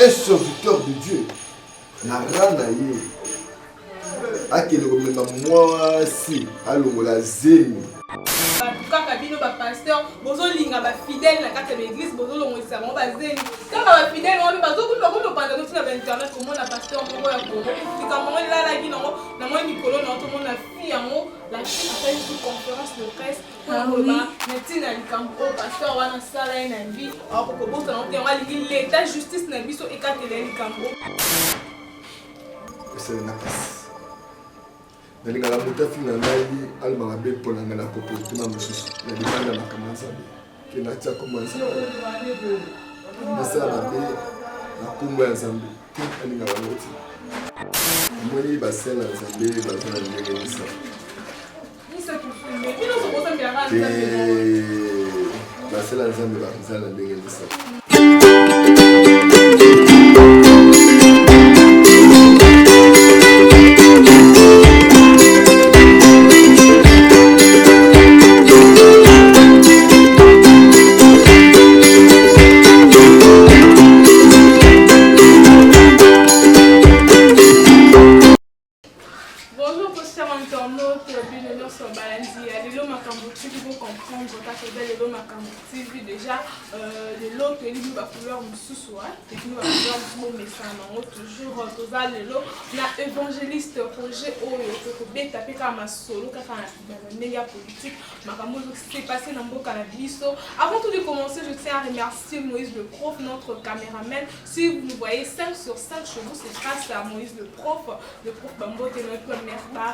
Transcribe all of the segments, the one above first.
un serviteur de Dieu. Na rana ye. Akele komema mwasi alongola zemi. Kaka bino ba pasteur bozo linga ba fidèle na kati ya l'église bozo longwisa mo ba zeni kaka ba fidèle mo bazo kundo ko panda to na internet ko mona pasteur mo ya ko tika mo la la gino na mo Nicolo na to mona fille yango la fille a fait une conférence de presse pour ba metina likampo pasteur wana sala ina vie ako ko bosa na ntenga lingi l'état justice na biso ekatele likampo c'est na passe. Dans les cas où tu as fini à alma be pour la ngana comportement monsieur la demande na commencer que na tia commencer na ça la be na kumba ensemble tout ani ngala loti moni ba sela ensemble ba zona ngene ça ni ça tout mais bino so bosa mbia rana ba sela ensemble ba zona ngene ça. Déjà, les lots que nous va couleur sous-soir, et nous va couleur bon message, toujours les lots, la évangéliste Roger Oyo, que bien taper comme un solo, car dans méga politique, ma s'est passé dans le cannabis. Avant tout de commencer, je tiens à remercier Moïse le prof, notre caméraman. Si vous nous voyez 5 sur 5 chez vous, c'est grâce à Moïse le prof Bambo, et notre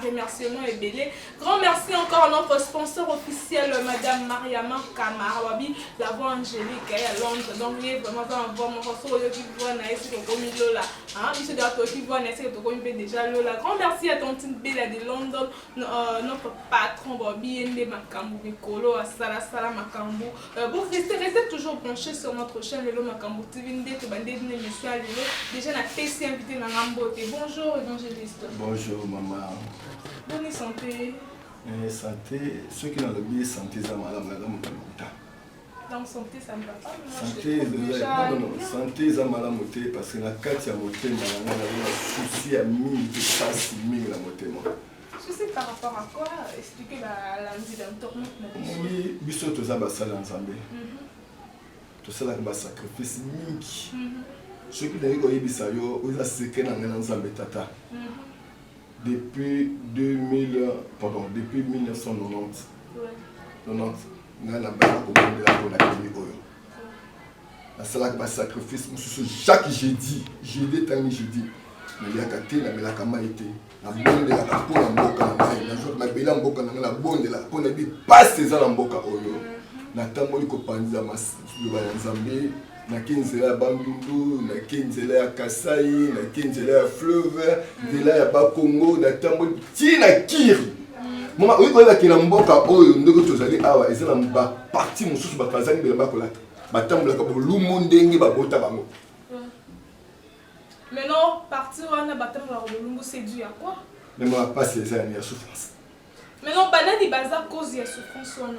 remerciement est belé. Grand merci encore à notre sponsor officiel, Madame Mariama Kamarawabi, la voix angélique à Londres. Donc, il est vraiment un bon morceau qui voit naïs au commis Lola. Il se doit qui voit naïs au commis déjà Lola. Grand merci à Tontine Bella de London, notre patron Bobby Ende Makambu Nicolo, à Sala Sala Makambu. Vous restez toujours branchés sur notre chaîne Lelo Makambu TV. Déjà, on a PC invité dans Rambote. Bonjour, évangéliste. Bonjour, maman. Bonne santé. Santé, ceux qui ont le billet santé, ça m'a donc santé ça ne va pas. Santé, non, santé, ça m'a moté parce que la carte a moté, mais un souci à 1000, qui passe 1000 la moté. Souci par rapport à quoi? Expliquez la vie d'un tournoi. Oui, bisous, tout ça, ça l'ensemble. Tout ça, c'est un sacrifice. Ceux qui ont eu des saillots, ils ont séqué dans l'ensemble tata. Depuis 1990. La sacrifice chaque jeudi mais il y a katé na la kama été la bonde la kapo na mboka na jour na bela mboka na bonde la pona bi passe ça na mboka oyo na tamoli ko panza mas le banzambe na kinzela Bandundu na kinzela ya Kasai na kinzela ya Fleuve de là ya ba Congo na tamoli ti na Kiri. Mama, oui, quand il y a un mboka oyo ndeko tozali awa ezala ba parti mususu ba kazani bela bakolata batambola ka bolumu ndenge babota bango. Maintenant, partir on a batambola ka bolumu c'est dû à quoi? Mais moi pas ces années à souffrance. Maintenant, banani baza cause ya souffrance wana.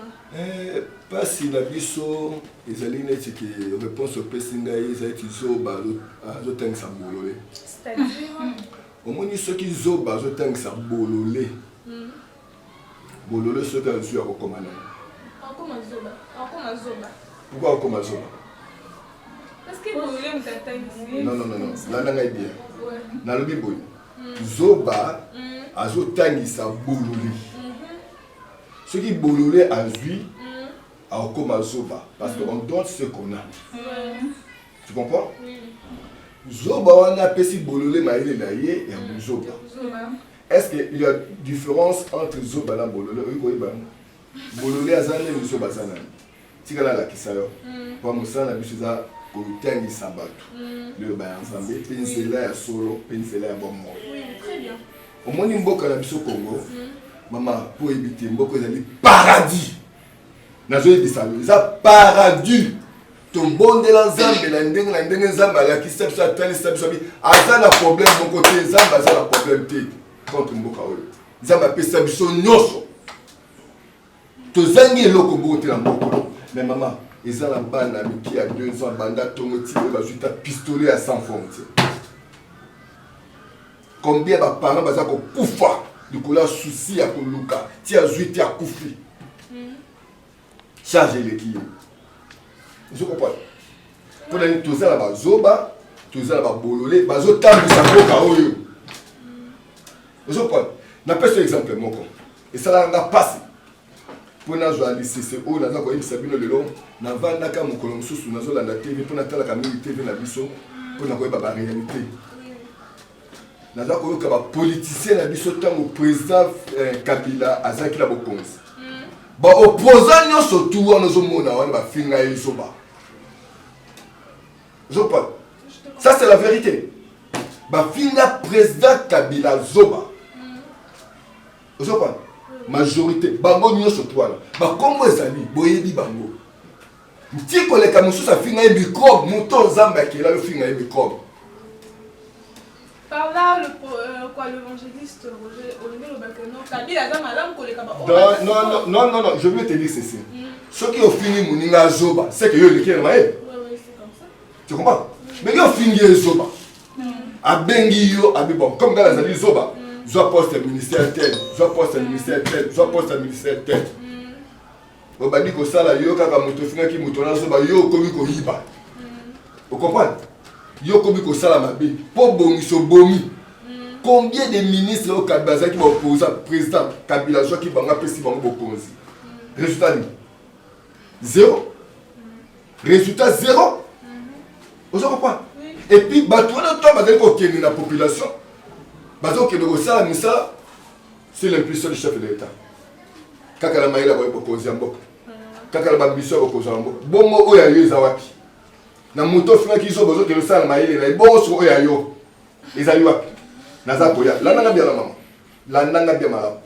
Pas si la biso ezali neti ki réponse au pesinga ezali zoba zo tengisa bololé. C'est-à-dire omoni soki zoba zo tengisa bololé. Bololé ceux qui ont su à recommander. Encore ma zoba. Pourquoi encore zoba? Parce que bololé m'tata ici. Non. Là n'a bien. Na lobi boy. Zoba azo tangisa bololé. Ceux qui bololé a vu à recommander zoba parce qu'on donne ce qu'on a. Tu comprends? Zoba on a pesi bololé maïle naïe et un zoba. Est-ce qu'il y a une différence entre Zoba et Bololé? Oui, Bololé a zané le Zoba zané. Si vous avez la kisayo, pour moi, ça, la biche a pour le temps du sabbat. Le bain ensemble, pensez-là à solo, pensez-là à bon mot. Oui, très bien. Au moins, il y a un au Congo. Maman, pour éviter, il y a un paradis. N'a pas dit ça, il paradis. Ton bon de l'ensemble, la qui s'est fait un problème de mon côté, un problème contre mboka oyo nzamba pesa biso nyoso tozangi eloko mboka te na mboka mais maman ils ont la bande qui a 2 ans, banda tomoti, ils ont pistolet à 100 frontières. Combien de parents ont koufa du coup là souci à Koluka, tu as joué, tu as koufi. Chargez les clients. Vous comprenez? Pour les tous là bas zoba, tous là bas bololé, bas zo tambu sa boka oyo. Vous comprenez? Na pèse exemple mon con. Et ça là on a passé. Pour na journaliste c'est o na za ko yimisa bino lelo na vanda ka mokolo mususu na zo landa TV pour na tala ka mili TV na biso pour na ko ba réalité. Na za ko yoka ba politicien na biso tango président Kabila azaki la bokonzi. Ba opposant nyonso tout wana ozomona wana ba finga yeso ba. Ça c'est la vérité. Ba finga président Kabila zoba. Zoba. Majorité bango nyonso tout wana. Ba kombo ezali boyebi bango. Ntiko le kamusu sa finga e microbe muto zamba ki la finga e microbe. Par là, l'évangéliste Olivier Lobakeno, Kabila a madame non, je veux te dire ceci. Ceux qui ont fini Mouninga Zoba, c'est que eux les qui ont maé. Tu comprends? Mais ils ont fini Zoba. A Bengio, a bon, comme dans la Zoba, je poste ministère tel, je poste ministère tel, je poste ministère tel. On va dire que ça là, yo kaka moto finga ki moto na Zoba, yo komi ko hiba. Vous comprenez? Yo komi ko sala mabe po bongiso bomi. Combien de ministres au Kabila qui vont opposer président Kabila qui va pesi bango bokonzi. Résultat 0. Résultat 0. Vous comprenez? Et puis bato na to bazali ko kende na population. Bazo ke ko sala misala c'est l'impulsion du chef de l'État. Kaka la maïla ba bokonzi amboka. Kaka la bambiso bokonzi amboka. Bongo oya yo zawapi. Na moto finga ki so bozo ke sala maïla na boso oya yo. Ezali wapi? Naza koya. Landanga bien la maman. Landanga bien maman.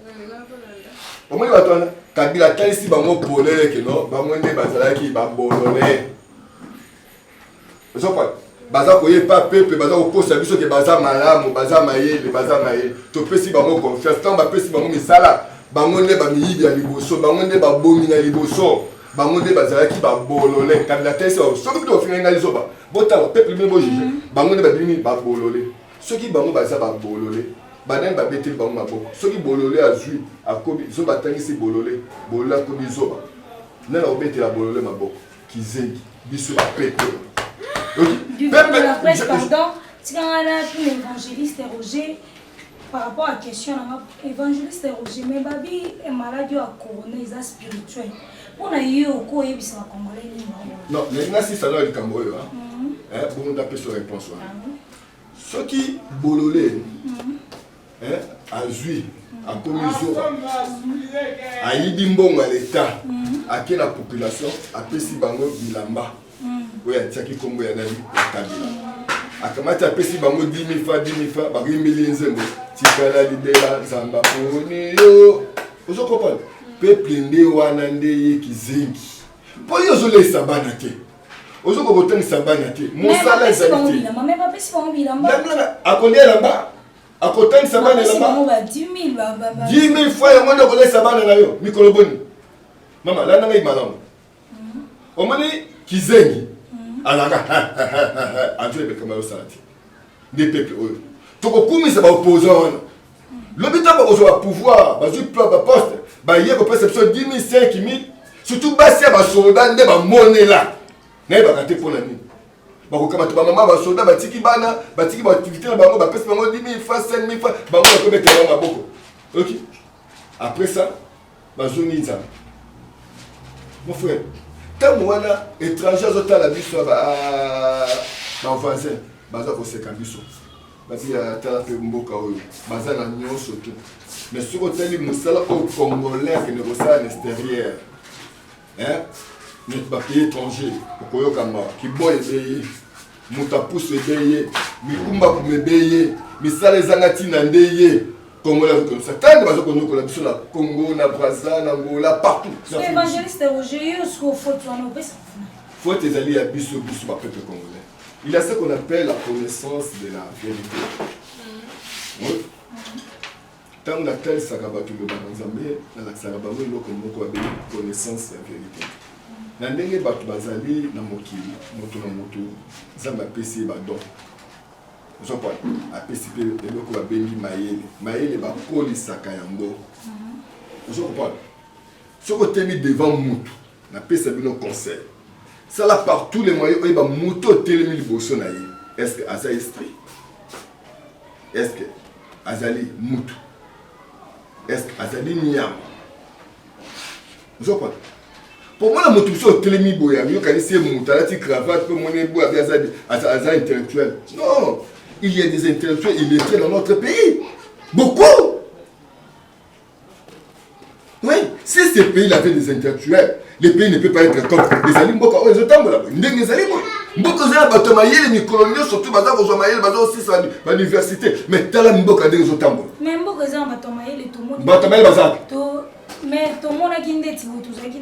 Au moins bato na Kabila talisi bango polele ke no, bango nde bazalaki ba bolole. Vous comprenez? Baza koye pas peuple, baza ko kosa biso ke baza malamu, baza mayele, baza mayele. To pesi bango confiance, tant ba pesi bango misala, bango nde ba miyibi ya liboso, bango nde ba bomi na liboso, bango nde bazalaki ba bolole. Kabila talisi o so ki to finga ngali zoba. Bota peuple bien bo juger, bango nde ba bimi ba bolole. Ceux qui bango baza ba bolole, banen ba bete bango maboko. Ceux qui bolole azui, akobi zo batangisi bolole, bolola kobi zoba. Nana obete la bolole maboko, kizengi, biso ba pete. Du de la presse, pardon, si on a l'évangéliste Roger, par rapport à la question, l'évangéliste Roger, mais Babi est malade à couronner, il est spirituel. On a eu au cours et puis ça va commander. Non, maintenant si ça doit être Cambodge, bon, on a plus de réponse. Ceux qui bololé, à Zui, à Komiso, à Yidimbong à l'État, à quelle la population, à Pessi Bango Bilamba. Oui, à Tchaki Kombo Yanali, à Kabila. À Kamata Pessi Bango 10 000 fois, 10 000 fois, Bari Mélinzembo, Tikala Libera, Zamba Ponio. Vous comprenez? Peuple Ndé Wanande Kizengi. Pour y aller Sabanate. Vous comprenez Sabanate. Mon salaire estalité. Mais pas Pessi Bango Bilamba. À combien là-bas? À côté de Sabana là-bas? 10 000. 10 000 fois, il y a un monde qui Sabana là-bas. Mikolo Boni. Maman, là, il y a un malade. Au moment Kizengi. Alanga, André Bekamaro Salati. Des peuples. Donc, comme ils sont opposants, l'habitant va au pouvoir, va jouer plein de postes, va y avoir perception 10 000, 5 000, surtout basé à soldat, ne va monnaie là. Ne va rater pour l'année. Va recommander ma maman, va soldat, va tiki bana, va tiki va activité, va passer 10 000 fois, 5 000 fois, va me mettre à beaucoup. Ok. Après ça, va jouer ça. Mon frère. Tant wana étranger zota la biso ba voisin baza ko seka biso basi ya tala pe mboka oyo baza na nyonso tout mais ce côté li musala au congolais que ne ça à l'extérieur mais ba pays étranger ko yo kama ki boy beye muta pousse beye mikumba ku mebeye misala ezangati na ndeye Congolais comme ça. Tant de bazo kono la biso na Congo, na Brazza, na Angola, partout. L'évangéliste Roger, ce qu'il faut tu en obéis. Faut tes alliés à biso par peuple congolais. Il y a ce qu'on appelle la connaissance de la vérité. Oui. Tant que la telle sakaba tu le banzambe, na la sakaba mo ko moko ba connaissance de la vérité. na ndenge bato bazali na mokili moto na moto nzambe apesi ye badon ozopona apesi mpe eloko babengi mayele bakolisaka yango ozokopona soki otemi devant mutu napesa bino conseil sala par tous les moyens oyeba mutu otelemi liboso na ye est-ce que aza esprit est-ce que azali mutu est-ce que azali nyama ozopona pour moi, la motivation est tellement bonne. Il y a des cravate, aza intellectuel. Non, il y a des intellectuels illettrés dans notre pays. Beaucoup. Oui, si ce pays avait des intellectuels, le pays ne peut pas être comme les alliés. Ils ont tambour là-bas. Les alliés, beaucoup de gens les coloniaux, surtout aussi à l'université. Mais tu as la mboka des tambour. Mais beaucoup de gens les tout le monde. Mais tout le monde a dit que tu as dit que tu as dit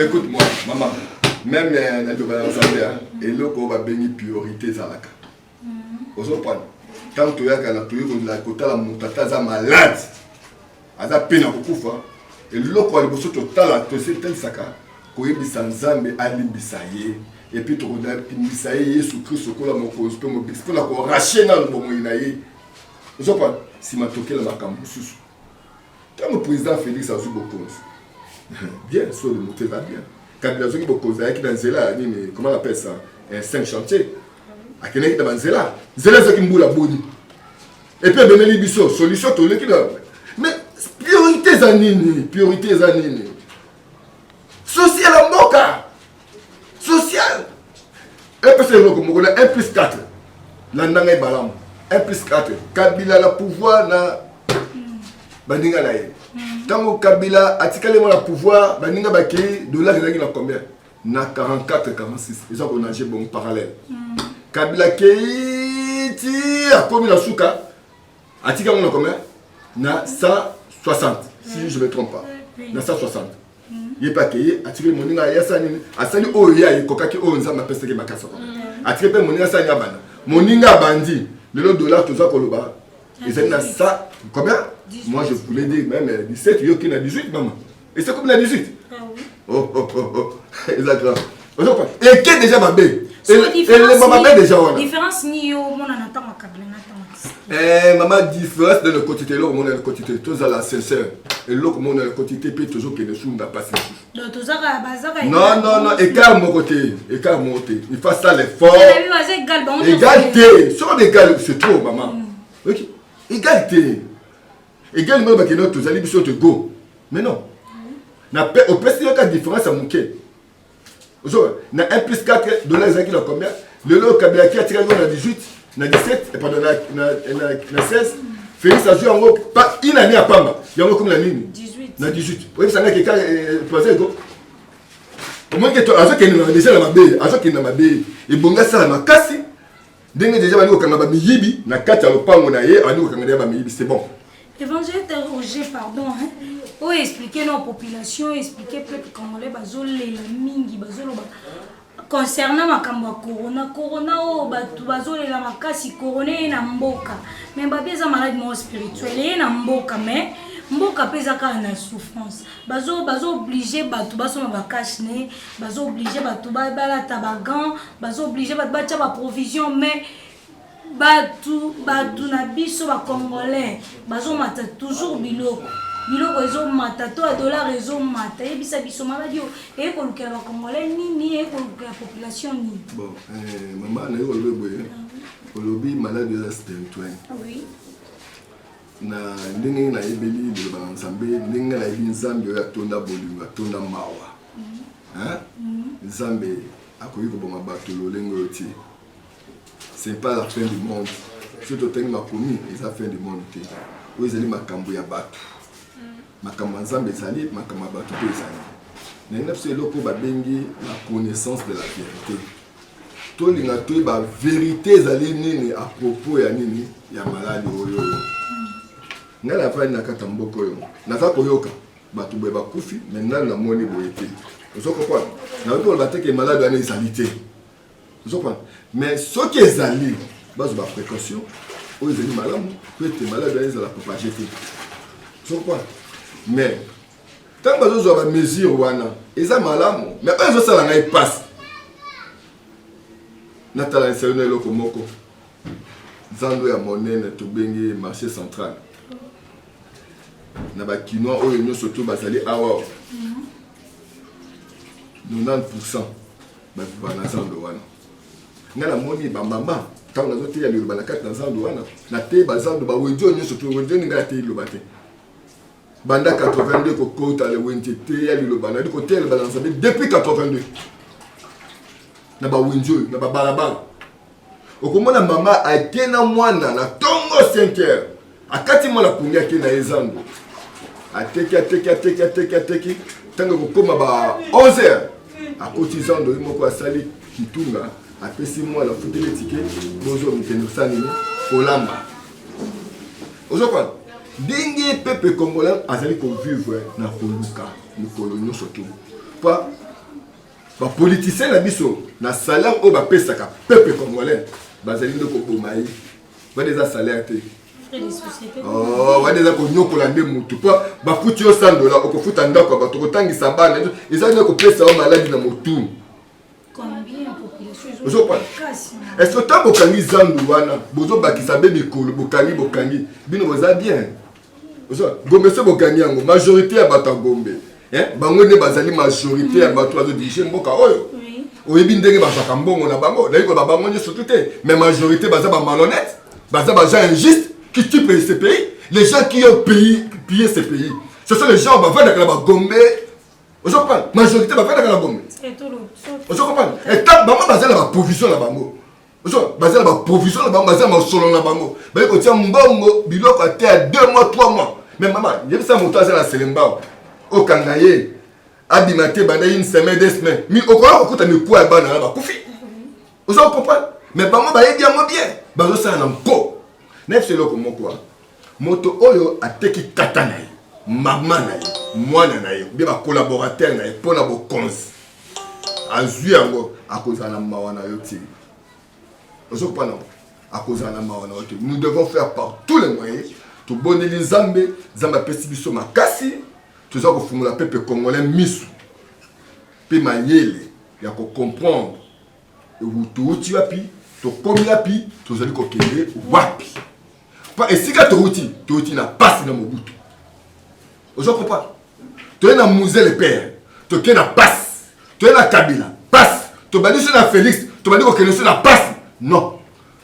écoute-moi, maman. Même et l'eau va bénir priorité Zalaka. Tant que tu as la côté la montata malade, à la peine à beaucoup et l'eau va le total à te c'est tel saka, qu'on est sans zambe à l'imbisaye. Et puis tu regardes l'imbisaye sous Christ au col à mon cause, pour la racher dans le bon moyen. Je sais pas si ma toqué la macambo sous. Quand le président Félix a su beaucoup, bien, soit le monter va bien. Quand il a su beaucoup, il y a qui dans Zéla, comment on appelle ça, 5 chantiers. À qui est dans Zéla, Zéla c'est qui me boule la bonne. Et puis ben les biseaux, solution tout le qui là. Mais priorité zanini, social en boca, social. Un peu c'est le comme 1 plus 4. L'andanga est balam. 1 plus 4. Kabila la pouvoir na Bandinga na ye. Tant Kabila a tika le pouvoir, Bandinga bakei dollar ezaki na combien? Na 44 46. Ils ont nagé bon parallèle. Kabila kei ti a commis la souka. A tika na combien? Na 160 si je me trompe pas. Na 160. Il pas kei a tika moninga ya sani asani o ya kokaki o nzamba pesa ke makasa. A tika pe moninga sani abana. Moninga bandi. Le dollar, tout ça, Koloba. Ils ont ça. Combien? 18. Moi, je voulais dire même 17, il y a 18, maman. Et c'est comme la 18. Ah oui. Oh. Exactement. Et qui est déjà ma bébé? Et le maman déjà. Différence ni yo, mon anata ma kabla. Maman, différence de le quotidien, l'autre monde est le quotidien. Tout ça, la sincère. Et l'autre monde est le quotidien, puis toujours que les sous n'a pas fait. Non, écart mon côté. Il faut ça l'effort. Égalité. Sur l'égal, c'est trop, maman. Égalité. Égalité, mais que tous allez sur te go. Mais non. Au plus, il y a une différence à mon quai. Na 1 plus 4 dollars, il y a combien? Le lot, qui a tiré à 18. Na 17 et pardon na 16 Félix a joué en gros pas une année à Pamba il y a comme la ligne 18 na 18 oui ça n'a que poser go au moins que toi azo que na déjà la mabe azo que na mabe et bonga ça na kasi ndenge déjà bani ko kanga ba miyibi na kati ya lopango na ye ani ko kanga ba miyibi c'est bon évangile Roger pardon hein pour expliquer nos populations expliquer peuple congolais bazolela mingi bazoloba concernant makambo corona o batu bazolela makasi corona na mboka mais babeza malade mo spirituel na mboka mais mboka peza ka na souffrance bazo obligé batu basoma bakash ne bazo obligé batu bala tabagan bazo obligé batu bacha ba provision mais batu na biso ba congolais bazo mata toujours biloko ezo mata to dollar ezo mata ebisa biso maladi e ko luka ba congolais ni e ko luka population ni bon maman na yo le boye olobi maladi za spirituel oui na ndenge na ebeli de ba nzambe ndenge na ebi nzambe ya tonda bolinga tonda mawa nzambe akoyi ko bonga bato lolengo yoti c'est pas la fin du monde surtout tengi makomi eza fin du monde te o ezali makambo ya bato makambo nzambe ezali makambo bato pe ezali na nafsi eloko babengi la connaissance de la vérité tolinga toyeba vérité ezali nini à propos ya nini ya maladi oyo nga na fani na kata mboka oyo naza koyoka bato boye bakufi maintenant na moni boye te ozokopona na oyo bateke maladi wana ezali te ozokopona mais soki ezali bazo ba précaution oyo ezali malamu po ete malade wana ezala propage te sokwa mais ntango bazozwa bamesure wana eza malamu mais oyo ezosala ngai mpasi natala esali na eloko moko zando ya monene tobengi marché central na bakinois oyo nyonso to bazali awa 90% baviva na zando wana nga namoni bamama ntango nazoteya liloba na kati na zando wana nateye zando bawendio nyonso to wendio ninga nateye liloba te banda 82 kokota le wente teya liloba nadi koteya liloba na nzambe depuis 82 na bawendio na babalabala okomona mama ake na mwana na tongo 5 heures akati mwana pungi ake na ezando ateki ntango kokoma ba 11 heures akoti zando moko asali kitunga apesi mwana futele tike bozo mikendo sanini kolamba ozokwana ndenge pepe congolais azali kovivre na koluka mikolo nyonso to pa bapoliticien na biso na salaire oyo bapesaka pepe congolais bazali nde koboma ye wana eza salaire te wana eza konyokola nde motu mpo bafuti yo 100 $, okofuta ndako ya bato kotangisa bana eza nde kopesa yo maladi na motu est-ce que tant bokangi zandu wana bozobakisa be mikolo bokangi bino boza bien gombe se bokangi yango majorité ya bato ya gombe bango nde bazali majorité ya bato bazodirige mboka oyo oyebi ndenge bazwaka mbongo na bango nayi koba bango nyonso tu te mais majorité baza bamalhonnête baza bagens injustes qui tuent ce pays les gens qui ont pillé ce pays ce sont les gens bavandaka na bagombe ozokopana majorité bavandaka na gombe ozokopana eta bango bazala baprovision na bango bazala baprovision na bango bazala masolo na bango baye kotia mbongo biloko ate ya 2 mois 3 mois mais mama yebisa moto azala na selembao okanga ye abima te banda une semaine 2 semaines mi okola kokuta mikwa ya bana na bakufi ozokopana mais bango bayebi yango bien bazosala na mpo nefse eloko moko moto oyo ateki kata na ye mama na ye mwana na ye bie bacolaborateur na ye mpo na bokonzi azwi yango akozala na mawa na yo ti ozokopana akozala na mawa na yo te nous devons faire par tous les moyens tobondeli nzambe nzambe apesi biso makasi toza kofungola pepe congolais misu mpe mayele ya kocomprendre touti wapi tokomi wapi tozali kokende wapi pa esika touti na pasi na mobutu ozokopana toye na musée le père toke na pasi toye na kabila pasi tobandi so na félix tobandi kokende so na pasi non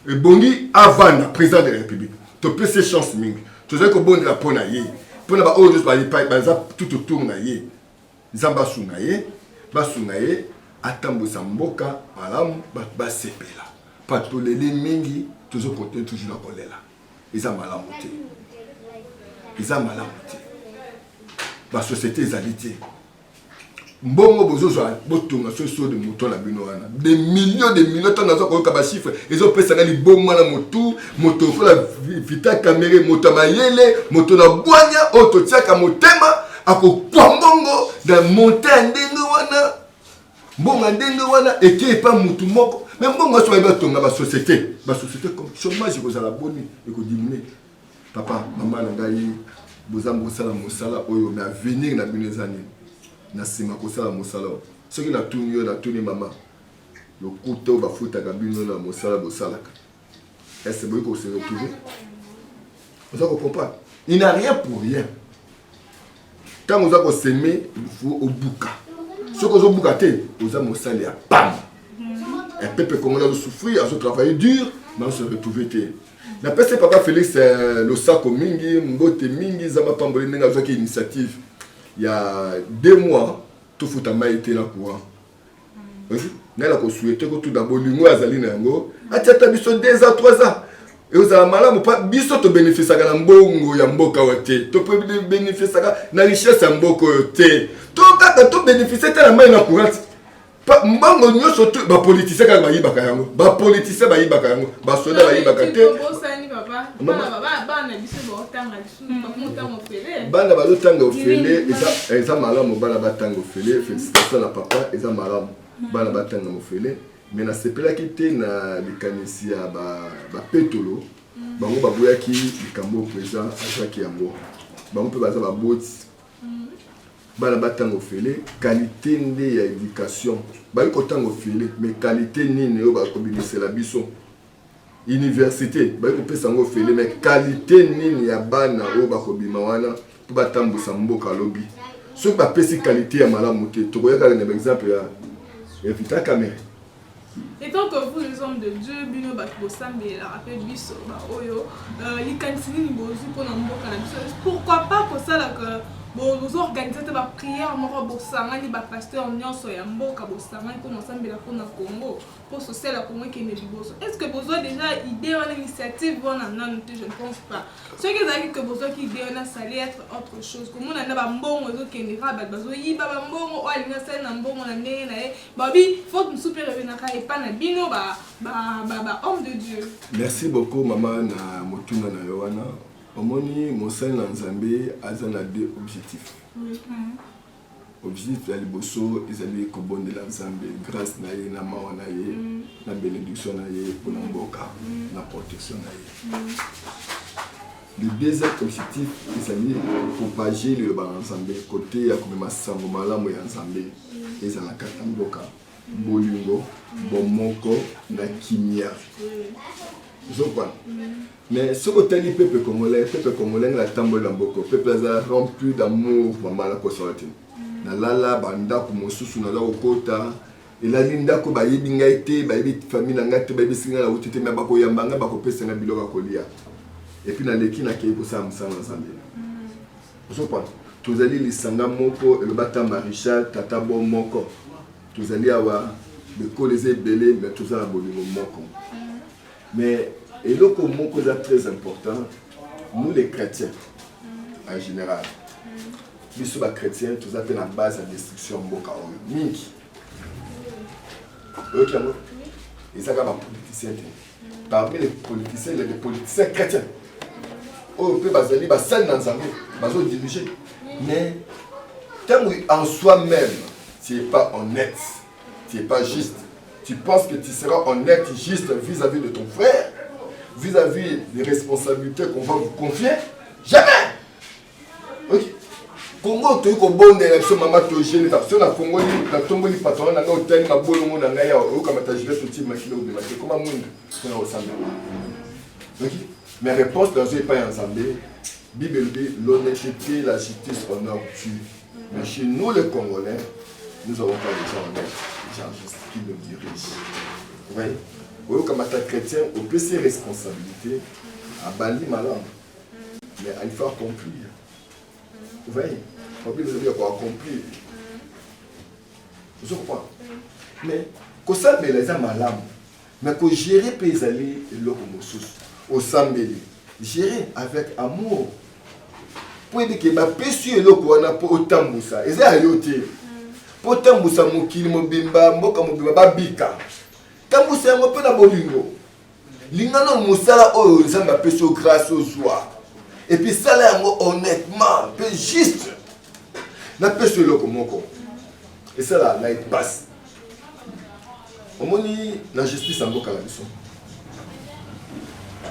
ebongi avanda président de la république topesi chance mingi tozali kobondela mpo na ye mpo na baoyo nyonso baza tout autour na ye nzambe basunga ye atambwisa mboka malamu bato basepela mpa toleli mingi tozokontinue toujours na kolela eza malamu te basociété ezali te mbongo bozozwa botonga soso de moto na bino wana des millions ntango naza koyoka bachiffre ezopesanga libongo na moto okola vita camere moto ya mayele moto na bwanya oyo totiaka motema akokwa mbongo na monte ya ndenge wana mbongo ya ndenge wana eke epa motu moko me mbongo aso bayebi batonga basociété comme chômage ekozala boni ekodimine papa mama na ngai bozambo kosala mosala oyo me avenir na bino eza nini na nsima kosala mosala soki natuni yo natuni mama lokuta oyo bafutaka bino na mosala bosalaka ese boyi kose retrouver oza kocomprendre il n'a rien pour rien ntango oza koseme ilfo obuka soki ozobuka te oza mosali ya pam pepe congolais azosouffrir azotravailler dur mais on se retrouve te napesi papa félix losako mingi mbote mingi nzambe apamboli ndenge azwaki initiative il y a 2 mois tout futa mai te na courant nala ko souhaiter ko tout d'abord lingo azali na yango atiata biso 2 ans 3 ans et ozala malamu pa biso to bénéficiaka na mbongo ya mboka wa te to bénéficiaka na richesse ya mboka te to kaka to bénéficier te na mai na courant pa mbongo nyonso to ba politicien kaka bayibaka yango basoda bayibaka te bana bazotanga ofele eza malamu bana batanga ofele félicitations na papa eza malamu bana batanga ofele mais nasepelaki te na likanisi ya bapetolo bango baboyaki likambo président azaki yango bango mpe baza baboti bana batanga ofele qualité nde ya éducation bali kotanga ofele mais qualité nini oyo bakobimisela biso université bali kopesa yango ofele mais qualité nini ya bana oyo bakobima wana mpo batambusa mboka lobi soki bapesi qualité ya malamu te tokoyaka na exemple ya Vita Kamere. Et tant que vous, les hommes de Dieu, bino bakbosambe la rappel biso ba oyo likansini ni bozu pour na mboka na biso. Pourquoi pas pour ça là que vous organisez des prières moko bosanga ni ba pasteur nyonso ya mboka bosanga pour ensemble la pour na Congo pour social la Congo qui ne liboso. Est-ce que vous avez déjà idée ou initiative bon non je ne pense pas. Ce qui est que vous avez idée on a ça allait être autre chose. Comme on a ba mbongo zo kendira ba bazo yiba ba mbongo o alinga sa na mbongo na ndenge na e. Babi faut que nous super revenir et pas na bino ba homme de Dieu. Merci beaucoup maman na motuna na Yohana. Omoni Monseigne Nzambe aza na deux objectifs. Objectif ya liboso ezali kobondela Nzambe grâce na ye na mawa na ye na bénédiction na ye pour na mboka na protection na ye. Le deuxième objectif ezali propager le ba Nzambe côté ya komema sango malamu ya Nzambe ezala kata mboka bolingo bomoko na kimia. Mais ce que tu as dit, peuple congolais, la tambour l'amboko, peuple rempli d'amour, maman la kosorati. Na lala banda ko mosusu na la okota, et la linda ko ba yebinga ite, ba yebi famille na ngate ba yebi singa la utete me ba ko yambanga ba ko pesa na biloko kolia. Et puis na leki na kei ko sa msanga nzambe. Vous comprenez? Tozali lisanga moko et le bata marichal tata bo moko. Tozali awa de koleze belé mais tozala bolingo moko. Mais et le mot très important, nous les chrétiens, en général, nous sommes les chrétiens, tous appellent la base de la destruction mboka mingi. Ok, et ça va politiciens. Parmi les politiciens, il y a des politiciens chrétiens. On peut baser les scènes dans un bateau dirigé. Mais tant en soi-même, tu n'es pas honnête, tu n'es pas juste. Tu penses que tu seras honnête, juste vis-à-vis de ton frère, vis-à-vis des responsabilités qu'on va vous confier? Jamais! Ok? Congo, tu es au bon de l'élection, maman, tu es gêné. Tu es au Congo, tu es tombé, tu es patron, tu es au tel, tu es au bon, tu es au bon, tu es au bon, tu es au bon, tu es au bon. Mes réponses dans une pas ensemble. Bible dit l'honnêteté, la justice, honneur, tue. Mais chez nous, les Congolais, nous n'avons pas les gens honnêtes, les gens justes qui nous dirigent. Vous voyez? Oui, comme un chrétien, on peut ses responsabilités à Bali malin. Mais il faut accomplir. Vous voyez? On peut dire qu'on accomplir. Vous comprenez? Mais quand ça me les a malin, mais quand gérer les alliés et l'eau au Sambeli, gérer avec amour. Pour dire que ma péché est là pour autant moussa. Et c'est à yoté. Pour autant moussa mokili mobimba mboka mobimba babika. Tamoussa un peu na bolingo. Lingana moussa là oh ça m'a péché grâce aux joies. Et puis ça là honnêtement, peu juste. Na péché là comme moko. Et ça là il passe. Au moins la justice en mboka la mission.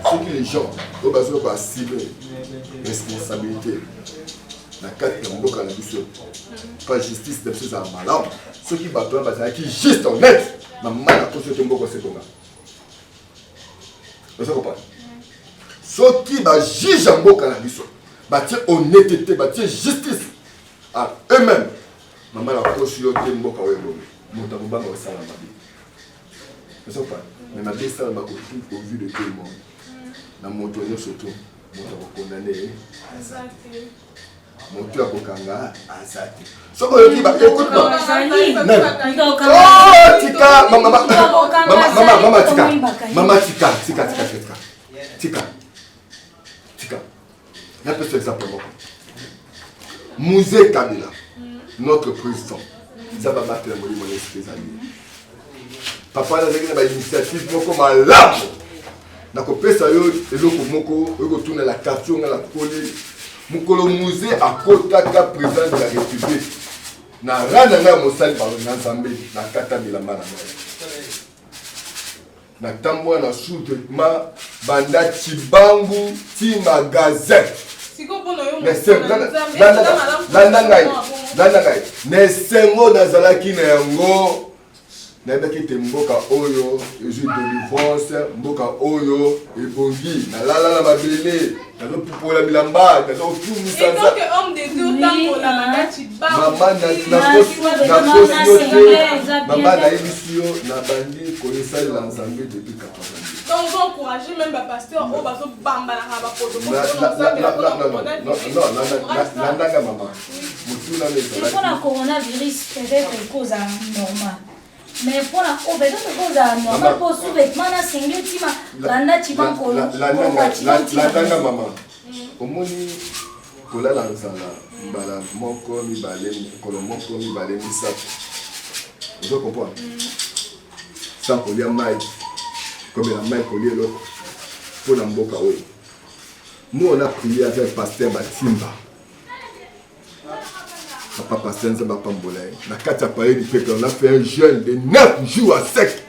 Ce que les gens ont besoin de cibler responsabilité. La carte de Mboka na biso. Pas justice de ces malades. Ceux qui battent un qui juste honnête. Na mal à cause de Mboka c'est comme ça. Vous comprenez? Ceux qui ba juge Mboka na biso. Bâtir honnêteté, bâtir justice à eux-mêmes. Maman la cause de Mboka webo. Motabuba va ça la vie. Vous comprenez? Mais ma vie ça va au vu de tout le monde. Na moto surtout moto condamné moto akokanga azati soko yoki ba écoute moi tika la personne exactement Mouzé Kabila notre président ça va battre le monument des amis papa a une initiative moko malamu. Na kopesa yo eloko moko eko tuna la quartier na la koli mukolo musée akotaka président de la république na rana na mosali par Nzambe na kata bilamba na na tambo na sous-traitement banda Chibangu ti magasin. Nandanga nesengo nazalaki na yango nayebaki te mboka oyo ezwi délivrance mboka oyo ebongi nalala na mabele nazopupola bilamba nazotumisa mama nayebisi yo nabandi koyesalela nzambe depuis 4 ans. Donc, vous encouragez même les pasteurs au bateau bamba la rabapoto. Non, pour le coronavirus, peut-être cause normale. Mais pour la cause normale, pour sous-vêtements, c'est mieux que la chibanko. La maman. Au moins, pour la lanzala, bala moko mi balemi, kolomoko mi balemi ça. Vous comprenez? Ça pour les mailles. Comme la main collée là pour la mboka oyo. Nous on a prié avec le pasteur Batimba. Papa pasteur Nzamba Pambolay. Na kati ya paye du peuple on a fait un jeûne de 9 jours à sec.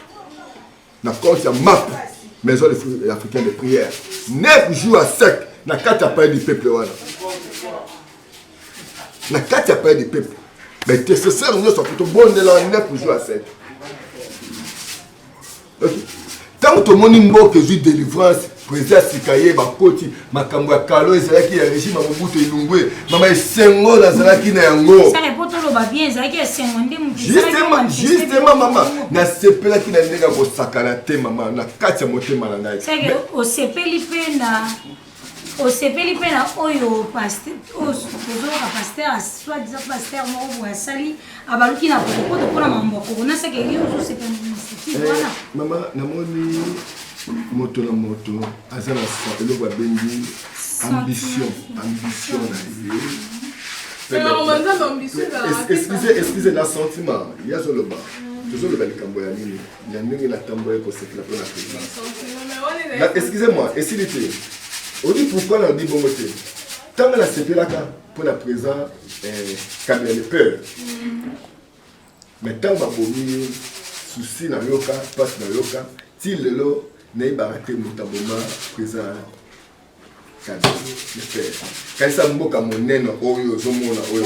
Na compte ya MAP maison des africains de prière. 9 jours à sec na kati ya paye du peuple wana. Na kati ya paye du peuple. Mais tes sœurs nous sont plutôt bonnes là 9 jours à sec. OK. Tant que tout le monde mboka ezwi délivrance président Sikaye bakoti makambo ya kalo ezalaki ya régime ya Mobutu Ilungwe mama esengo nazalaki na yango ça répond tout le ba bien ezalaki esengo nde justement mama nasepelaki na ndenge ya kosakana te mama na kati ya motema na ngai osepeli mpe na oyo pasteur ozoka pasteur soi-disant pasteur moko boye asali abaluki na potopoto mpona mambo ya korona seke ye ozosepela initiative wana mama namoni moto na moto aza na eloko abengi ambition na ye excusez la sentiment yazoloba tozoloba likambo ya nini ya ndenge na tambo ya kosekela mpona président excusez-moi esili te on dit pourquoi on dit bon côté. Tant que la CP là pour la présent Camille le peur. Mais tant que bomi souci na yoka passe na yoka til lelo nei baraté mutaboma présent Camille le peur. Quand ça mboka moneno oyo zomona oyo.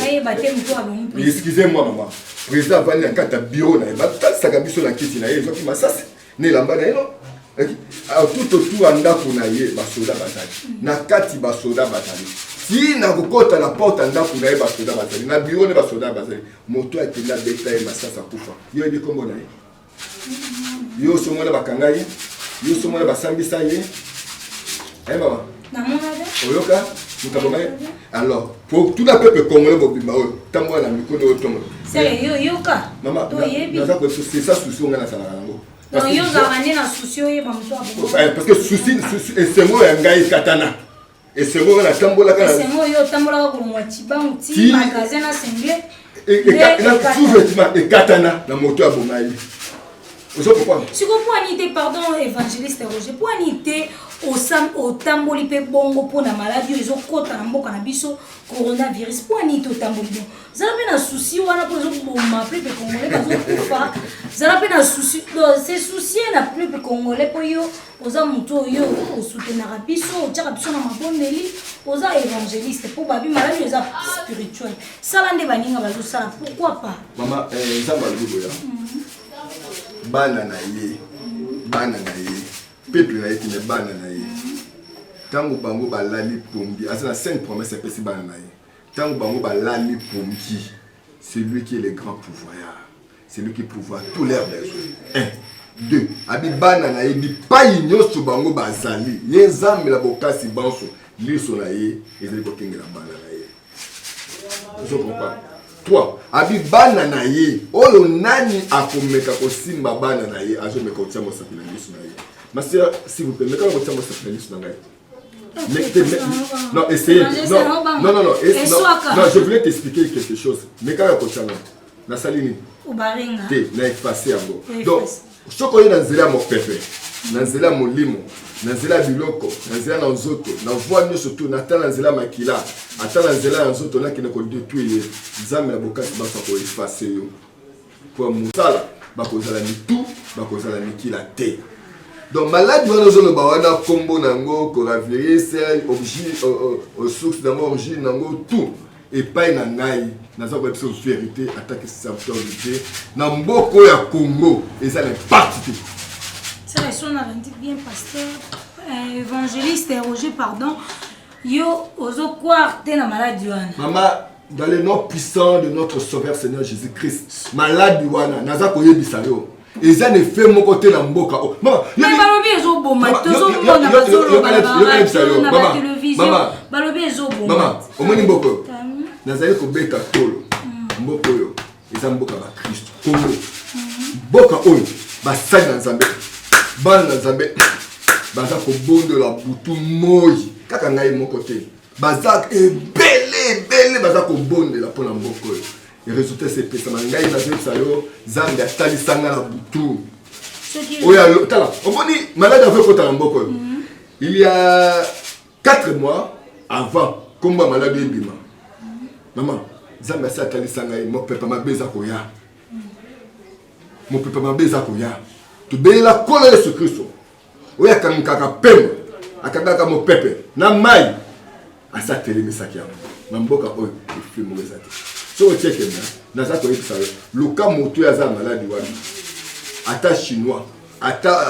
Excusez-moi maman. Président va na kata bureau na ba ça kabiso na kiti na yezo ki masasi ne lamba na yelo. Tout autour andako na ye basoda batali na kati basoda batali si na kokota na porte andako na ye basoda batali na bureau ne basoda batali moto akenda beta ye masasa kufa yo ebi kombo na ye yo somona bakanga ye yo somona basambisa ye mama na mona oyoka mutaboma ye alors pour tout le peuple congolais bobimba oyo tambo na mikono otomo c'est yo yoka mama na ko c'est ça souci on na sala nango. Parce que souci et c'est moi ngai katana et c'est moi la tambola kana c'est moi yo tambola ko mo Chibangu ti magasin na single et sous-vêtement et katana na moto ya bomai. Ozo pourquoi si ko poinité pardon évangéliste Roger poinité au tamboli pe bongo pona maladie ils ont kota na mboka na biso coronavirus poinité au tamboli bon zala pe na souci wana po zo m'appeler pe congolais bazo kufa zala pe na souci c'est souci na plus pe congolais po yo oza muto yo o soutenir biso o tira biso na mabondeli oza évangéliste po babi maladie oza spirituel sala nde baninga bazo sala pourquoi pas mama nzamba luboya bana na ye peuple na ye qui ne bana na ye tango bango balali pombi asa na 5 promesses epesi bana na ye tango bango balali pombi c'est lui qui est le grand pouvoyeur c'est lui qui pourvoit tous leurs besoins 1 2 abi bana na ye bi pai nyonso bango bazali ye nzambe la bokasi banso liso na ye ezali kokengela bana na ye je comprends 3 abi bana na ye oyo nani akomeka kosimba bana na ye azomeka kotia mosapi na liso na ye ma sœur s'il vous plaît meka kotia mosapi na liso na ngai non essayez non je voulais t'expliquer quelque chose meka kotia na salini ubarenga te na effacer yango donc soko ye na nzela ya mopepe na nzela ya molimo na nzela ya biloko na nzela na nzoto na voie nyonso tu na ata na nzela ya makila ata na nzela ya nzoto nakende kodétruire nzambe na bokasi baso koefface yo po mosala bakozala mitu bakozala mikila te Donc malade wana zoloba wana kombo nango coronavirus au source nango origine nango tout et pas na ngai naza ko episode vérité attaque serviteur de Dieu na mboko ya Congo et ça les parties. Ça on a dit bien pasteur évangéliste Roger pardon yo ozo croire te na maladie wana. Maman dans le nom puissant de notre sauveur Seigneur Jésus-Christ maladie wana naza ko yebisa yo. Ils ont fait mon côté dans Mboka. Maman, mais balobi ezo boma tozo mona bazolo bala télévision balobi ezo boma. Maman, omoni Mboko. Nazali ko beta tolo. Mboko yo, eza Mboka ba Christ. Congo. Mboka oyo ba sali na Nzambe. Bana na Nzambe. Baza ko bondo la butu moyi. Kaka ngai mon côté. Baza belé baza ko bonde la pona Mboko yo. Le résultat c'est que ça m'a gagné dans ce salon, Zambie a tali sanga la boutou. Oya, tala, on dit malade avec Kota Mboko. Il y a 4 mois avant, comme ma malade est bima. Maman, Zambie a tali sanga, mon papa m'a baisé à Koya. Mon papa m'a baisé à Koya. Tu bénis la colère de ce Christ. Oya, quand kaka pem, akadaka mon pépé, na mai, à sa télé, mais ça qui a. Mamboka, oye, il fait mauvais athée. So tu sais que naza ko yebisa le cas moto ya za maladi wana ata chinois ata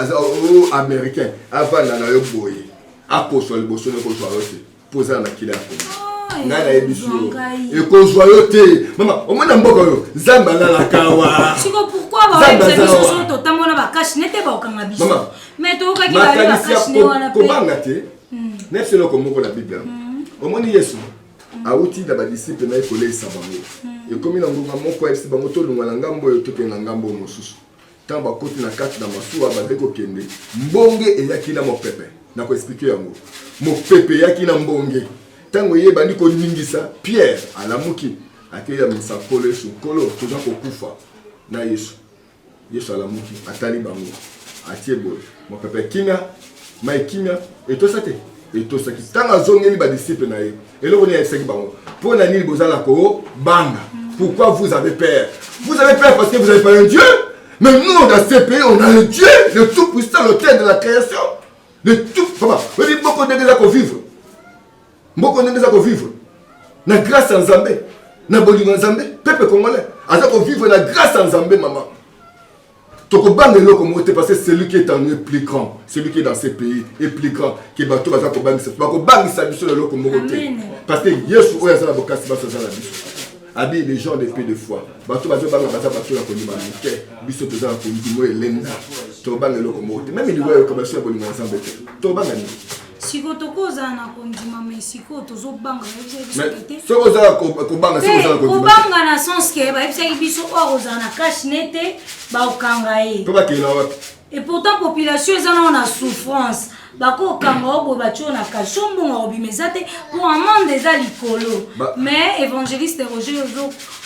américain avant na yo boye akoso le boso ne ko joa yote poza na kila ko ngana yebiso e ko joa yote mama o mona mboka yo zamba la kawa siko pourquoi ba yebisa biso to tamona ba cash nete ba okanga biso mais to ka ki ba ba cash ne wana pe ko banga te nefse lo ko moko la bible o moni yesu auti da ba disciple na école sabango et comme na ngonga moko esi bango to lunga na ngambo yo to pe na ngambo mosusu tamba koti na kati na masuwa ba deko kende mbonge eyaki na mopepe na ko expliquer yango mopepe yaki na mbonge tango ye bandi ko ningisa Pierre alamuki akeya misa kolo yesu kolo toza ko kufa na yesu alamuki atali bango atie boy mopepe kinga mai kinga et to sate et tout ça qui tanga zongeli ba disciple na ye et le roni a bango pour na nini bozala ko banga. Pourquoi vous avez peur? Vous avez peur parce que vous n'avez pas un Dieu. Mais nous dans ce pays on a un Dieu, le tout puissant, l'auteur de la création, le tout papa oui beaucoup de gens qui vivent beaucoup de gens qui vivent na grâce en Zambé na bolingo en Zambé peuple congolais aza ko vivre na grâce en Zambé maman. Tokobanga eloko mote parce que celui qui est en eux plus grand, celui qui est dans ces pays est plus grand que bato baza ko bangisa. Bako bangisa biso eloko mote. Parce que Yesu oya za bokasi baso za la biso. Abi les gens de paix de foi. Bato bazo banga baza bato la konima ke biso toza ko ndimo elenda. Tokobanga eloko mote. Même il doit comme ça bolingo ensemble. Tokobanga ni. Siko tokoza na kondima mais siko tozo banga mais soko za ko banga soko za ko banga na sens que ba epsa biso oza na cash nete ba okanga ye to ba kina wa et pourtant population ezana na souffrance bako okanga obo batio na kashombo ngobimezate pour amende des alikolo mais évangéliste Roger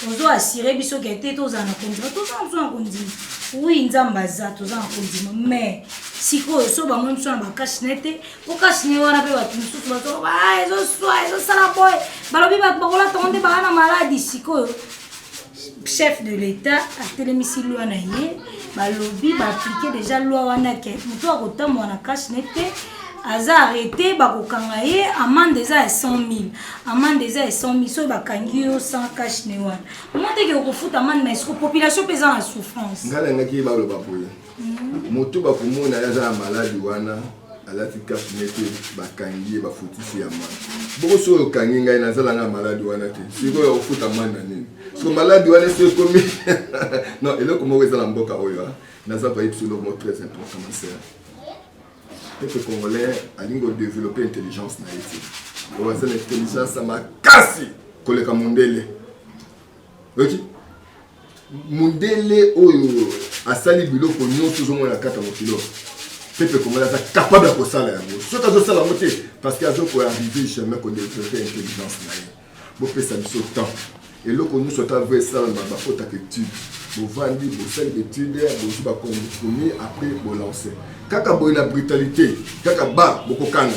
ozo assurer biso que te toza na kondima toza na kondima oui nzamba za toza na kondima mais siko so ba mo mso na ba cash nete o cash ne wana pe batu mususu bato ba ezo sala boy balobi ba bakola tonde ba na maladie siko chef de l'état a télémisi loi na ye balobi ba appliquer déjà loi wana ke muto akotamwa na cash nete aza arrêté bakokanga ye amende eza 100,000 amende eza 100,000 so bakangi yo sans cash ne wana monte ke okofuta amende na esiko population pesa na souffrance ngala ngaki baloba boye moto bakomona yaza na maladi wana alati cash nete bakangi bafutisi ya manda boko so okangi ngai nazalanga maladi wana te siko ya ofuta manda nini so maladi wana c'est comme non eloko moko eza na mboka oyo naza pa yipsilo mo très important ma sœur. Le Congolais a développé l'intelligence naïve. On a l'intelligence à ma casse. Koleka Mundele. Ok? Mundele oyo asali biloko nyonso zo mona kata mokilo. Peuple congolais est capable de faire ça. Ce que je sais la moitié parce qu'il y a des gens qui arrivent jamais qu'on développe l'intelligence naïve. Bon fait ça du temps. Et là qu'on nous soit avec ça dans ma faute à étude. Vous vendez vos cinq études, vous avez commis après vous lancer. Kaka boy la brutalité, kaka ba beaucoup kanga.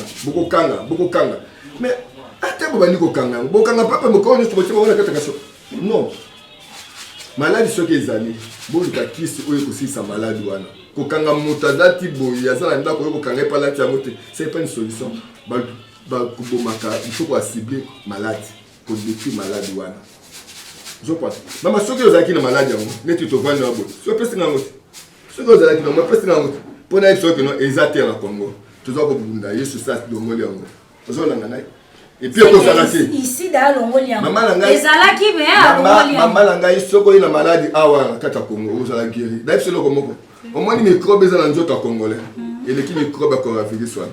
Mais attends vous bandi ko kanga, beaucoup kanga papa me connaît sur votre kata kaso. Non. Maladie ce que ezali. Bon ka kisi oyo ko sisa maladie wana. Ko kanga mutadati boy yazala ndako ko kanga pa lati amote. C'est pas une solution. Ba ko bomaka il faut cibler maladie. Ko détruire maladie wana. Je crois. Mama soki ozaki na maladie yango, neti to vendre na bote. So pesi na ngote. Soki ozaki na mo pesi na ngote. Pona iso que non ezate na Congo. Toujours ko bunda yesu sa dongoli yango. Ozolanga nai. Et puis ici dans l'Ongolia. Maman ngai. Ezalaki be a l'Ongolia. Maman ngai soko ina maladie awa kata Congo ozala guéri. D'ailleurs c'est le komoko. Au moins ni microbe ezala nzoto congolais. Et les qui microbe ko Afrique soit.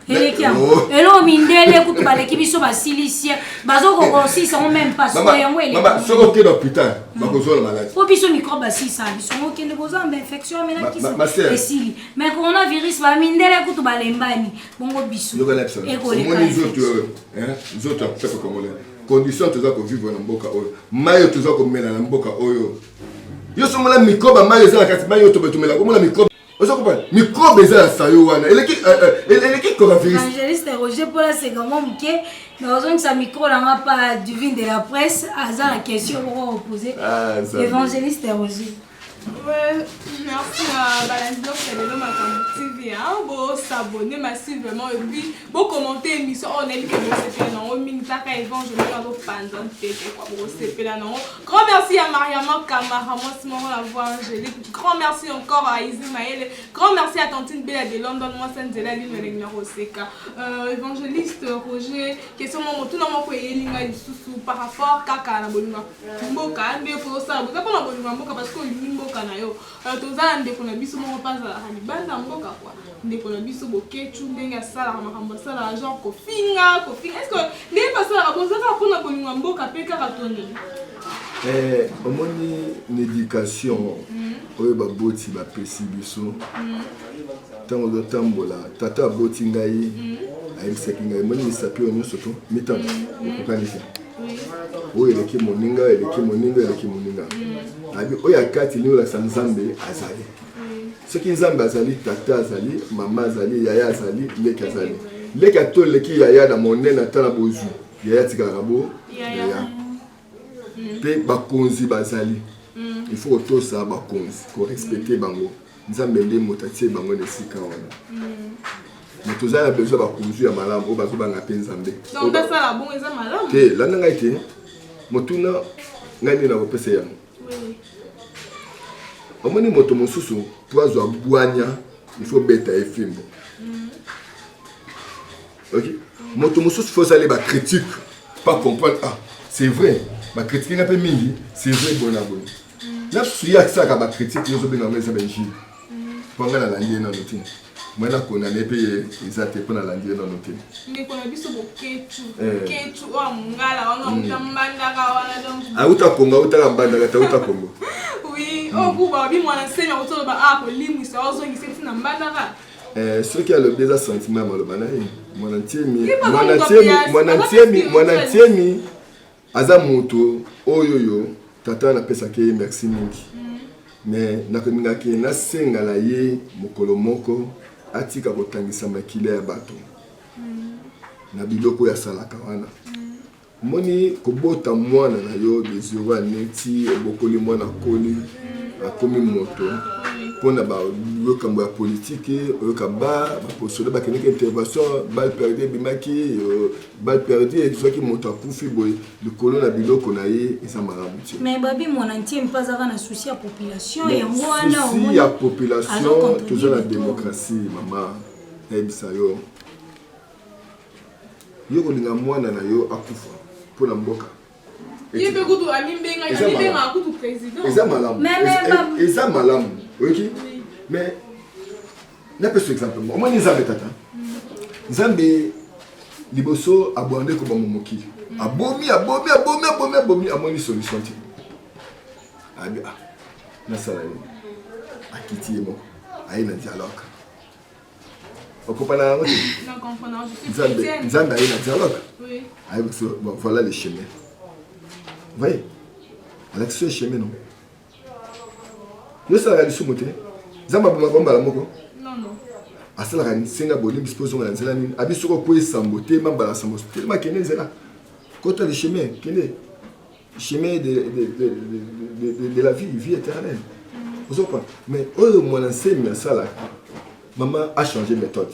Elekia. Elo mindele kutu baleki biso basilicia. Bazoko aussi sont même pas so yango ele. Maman soko ke l'hôpital bakozo la maladie. Po biso microbe basisa biso mo kende boza infection amena kisi. Esili. Mais coronavirus ba mindele kutu balembani. Bongo biso. Eko les autres hein, les autres peuple congolais. Condition toujours ko vivre na mboka oyo. Mayo toujours ko mena na mboka oyo. Yo somo la microbe mayo za kati mayo to betumela ko la microbe. Vous comprenez? Microbe est là, ça y est. Elle est qui coronavirus? Évangéliste Roger Paul c'est comment muké. Nous avons ça micro là pas divine de la presse. Azar la question pour poser. Évangéliste Roger. Ouais, merci à Balanzino Félélo Makambo TV. Vous s'abonner massivement et puis vous commenter l'émission. On est que vous êtes là. On m'intaka évangéliste à vos fans. Vous êtes là. Grand merci à Mariama Kamara, moi c'est mon la voix angélique. Grand merci encore à Izzy Maël. Grand merci à Tantine Bella de London. Moi c'est Nzela Lille numéro 5. Évangéliste Roger, question mon tout le monde peut éliminer sous par rapport à la bonne mboka. Mais pour ça, vous avez pas la bonne mboka parce que mboka nayo toza ndeko na biso moko paza libanda mboka kwa ndeko na biso bokechu ndenge sala makambo sala genre kofinga est-ce que ndenge pasala bozaka pona kolinga mboka pe kaka toni omoni l'éducation oyo baboti bapesi biso ntango ozotambola tata aboti ngai ayebisaki ngai moni misapi oyo nyonso to mitano okokanisa oyo eleki moninga abi oyo akati lino la Nzambe azali soki Nzambe azali tata azali mama azali yaya azali leki azali leki atoleki yaya na monene ata na bozu yaya tikalaka bo yaya mpe bakonzi bazali il faut kotosa bakonzi korespecte bango Nzambe nde moto atie bango na esika wana mais toza na besoin bakonzi ya malamu oyo bazobanga mpe Nzambe te landa ngai te motuna ngai nde nakopesa yango omoni moto mosusu po azwa bwanya il faut beta efimbo ok moto mosusu faut aller ba critique pas comprendre ah c'est vrai ba critique nga pe mingi c'est vrai bona bona na suya ça ka ba critique yozo benga meza benji ponga na langi na notin mwana kona nepe ezate pona langi na notin ni kona biso kechu wa mungala wanga mutambanda ka wana donc auta konga auta mbanda ka auta kongo oui oh kuba bi mwana senya otolo ba apo limu sa ozongi senti na mbanda ka ceux qui a le déjà sentiment maloba na mwanantiemi aza moto oyoyo tata na pesa ke merci mingi mais nakomingaki nasenga na ye mokolo moko atika kotangisa makila ya bato na biloko ya salaka wana moni kobota mwana na yo désirwa neti ebokoli mwana koli akomi moto pona ba yokambo ya politique yoka ba postule ba keneke intervention bal perdu bimaki bal perdu et soki moto akufi boy likolo na biloko na ye eza malamu ti mais babi mon entier mpazaka na souci ya population yango wana souci ya population toujours la démocratie mama ebisa yo yo kolinga mwana na yo akufa pona mboka yebe kutu amimbenga akutu président eza malamu ok mais n'a pas ce exemple moi Nzambe tata Nzambe liboso abonde ko ba momoki abomi amoni solution ti abi na sala ni akiti mo aina dialogue okopana ngote na comprendre Nzambe aina dialogue oui ayi bon voilà le chemin voyez l'action chemin non yo sala li sumote Zamba bomba la moko non asala kan singa boli disposition la nzela ni abisoko ko esambo te mamba la sambo tellement kene nzela kota le chemin kene chemin de la vie éternelle. Vous comprenez? Mais mon enseigne ça là, maman a changé de méthode.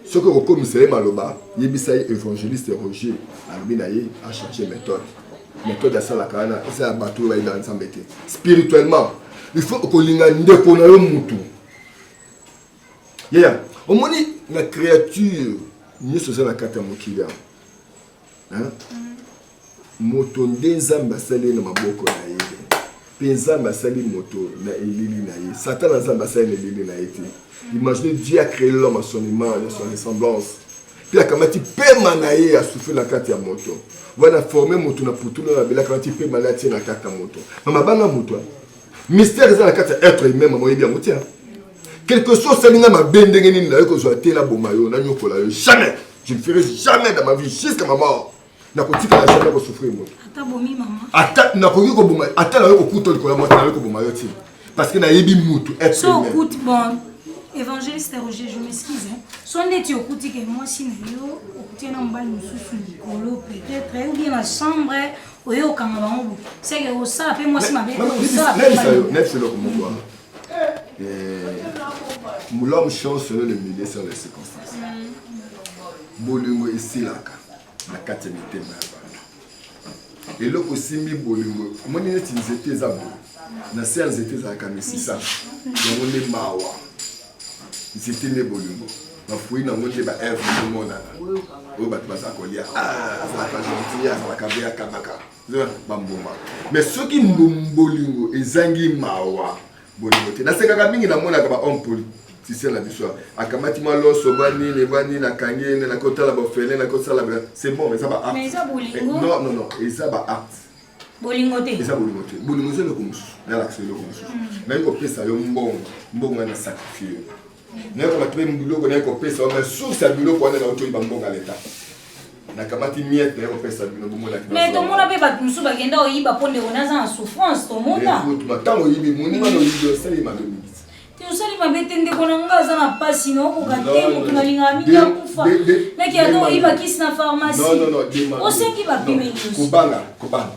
Ce que vous commissaire Maloba, Yebissaï évangéliste Roger, Albinaye a changé de méthode. Méthode à ça la carana, c'est un bateau là dans ensemble. Spirituellement, il faut que l'inga ndeko na yo mutu. Yeah, au moins la créature, nous sommes la carte mokila. Hein? Moto ndenzamba sali na maboko na ye. Penzamba sali moto na elili na ye. Satan nzamba sali na elili na ye. Imaginez Dieu a créé l'homme à son image, à son ressemblance. Puis la kamati pema na ye a soufflé la carte ya moto. Voilà former moto na putu na bela kamati pema la tie na carte ya moto. Mama banga moto. Mystère est dans la carte être humain maman yebi amotia. Quelque chose ça n'a ma bendenge ni na yo ko zo te la bomayo na nyokola yo. Jamais. Je ne ferai jamais dans ma vie jusqu'à ma mort. Na kotika la jamais ko souffrir moto. Ata bomi maman. Ata na ko ko bomayo. Ata na yo ko kuto ko la moto na yo ko bomayo ti. Parce que na yebi moto être humain. So écoute bon. Évangéliste Roger, je m'excuse. Si on est au côté que moi, si nous sommes en bas, nous sommes peut-être, ou bien la chambre, ou au Cameroun. C'est que ça, après moi, si ma belle. L'homme change selon le milieu, sur les circonstances. Bolingo ici, la catémité. Et là aussi, Bolingo, moi, je suis étais à Bolingo. Je suis étais à Kamesisa. Je suis Mawa. C'était les bolingo. Ma fouille n'a monté ba F tout le monde là. Oh bah tu vas s'accoler. Ah, ça va pas gentil, ça va caber à Kabaka. Bamboma. Mais ceux qui bolingo et zangi mawa bolingo. Na seka mingi na mona ka homme politicien la biso. Akamati malo sobani ne bani na kangene na kota la bofele na kota la c'est bon mais ça va acte. Mais ça bolingo. Non, et ça va acte. Bolingote. Et ça bolingote. Bolingote le comme ça. Dans l'action le comme ça. Mais ko pesa yo mbongo na sacrifier. Nous avons trouvé un boulot qu'on a coupé, ça mais sous ce boulot qu'on a dans le banque à l'État. Na kamati miette na coupé ça boulot pour la. Mais tout le monde a pas battu sous bagenda au yiba pour les on en souffrance tout le monde là. Écoute, maintenant au yibi moni ma no yibi ça les m'a donné. Tu usali mabete ndeko nanga za na pasi no ko gate mo tunalinga mingi ya kufa. Na ki ado yiba kisi na pharmacie. Non, o sengi ba pime news. Kubanga,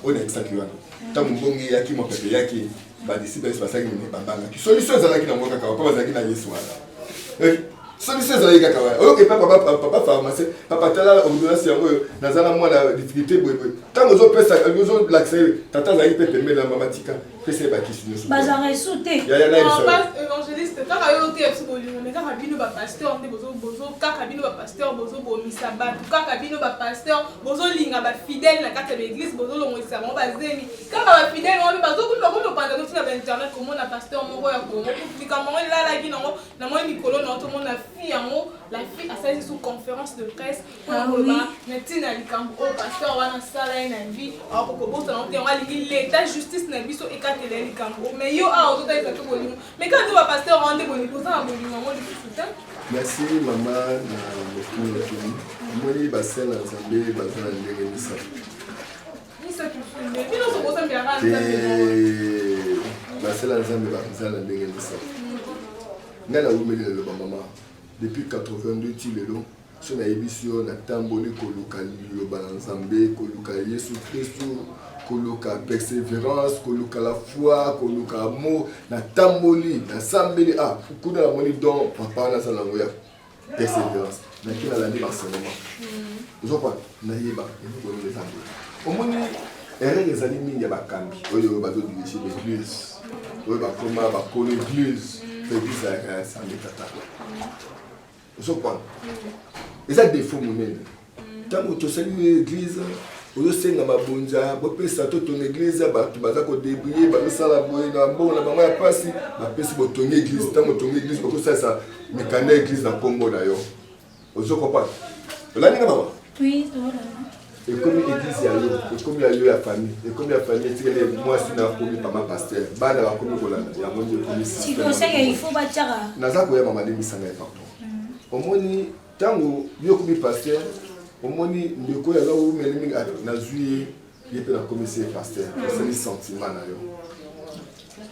on est ça qui va. Tant mbongi yaki mo pepe yaki ba disi ba ça qui me banga. Qui solution za la ki na moka ka pas za ki na yesu wala. Solution za yika kawa. OK papa pharmacie, papa tala ordonnance yango nazala moi la difficulté boy. Tant ozo pesa, ozo l'accès, tata za yipe pembe na mamatika. Pesa ba kisino so. Bazare sauté. Ya na biso. Évangéliste, kaka yo te eps bolingo, mais kaka bino ba pasteur nde bozo kaka bino ba pasteur bozo bomisa ba. Kaka bino ba pasteur bozo linga ba fidèle na kata l'église bozo longwisa mo bazemi. Kaka ba fidèle on bazo kundo ko panda no tina internet comme na pasteur moko ya Congo. Publika mo la la gino na mo Nicolo na to mo na fille yango, la fille a saisi sous conférence de presse pour na tina likambo o pasteur wana sala ina vie a ko bosa na te ngali l'état justice na biso ekatele likambo. Mais yo a ozo ta to bolingo. Mais quand tu vas pasteur rendre bolingo ça bolingo mo di soutien. Merci maman na beaucoup. Moi basel na Zambie bazana ndenge misa. Misa tu fais. Mais non so bosa mbiara nzambe. Basel na Zambie bazana ndenge misa. Ngala umeli le maman. Depuis 82 tilelo so na ebisio na tamboli koluka liloba na Nzambe koluka Yesu Kristo koluka persévérance koluka la foi koluka amour na tamboli na sambeli kuna na moni don papa na sala ngoya persévérance na kina la liba enseignement zo kwa na yeba ko le Nzambe omoni erreur ezali mingi ya bakambi oyo bazo dirige l'église oyo bakoma bakolo église l'église ya Nzambe tata. Je comprends. Et ça défaut mon aide. Tant que tu salues l'église, tu sais que ma bonja, tu peux ça ton église, tu vas te débrouiller, tu vas ça la bonne, la bonne, la maman a passé, tu peux ton église, tant que ton église, tu peux ça, mais quand l'église dans Congo d'ailleurs. Je comprends. Là ni maman. Oui, voilà. Et comme l'église y a eu, et comme il y a eu la famille, et comme la famille, tu sais moi je suis dans commis par ma pasteur, bah dans la commis voilà, il y a mon Dieu commis. Si tu sais qu'il faut bâtir. Nazako ya maman demi sanga partout. Omoni tango yokubi pasteur omoni ndeko ya lawo melimi na zui yepe na commissaire pasteur c'est le sentiment na yo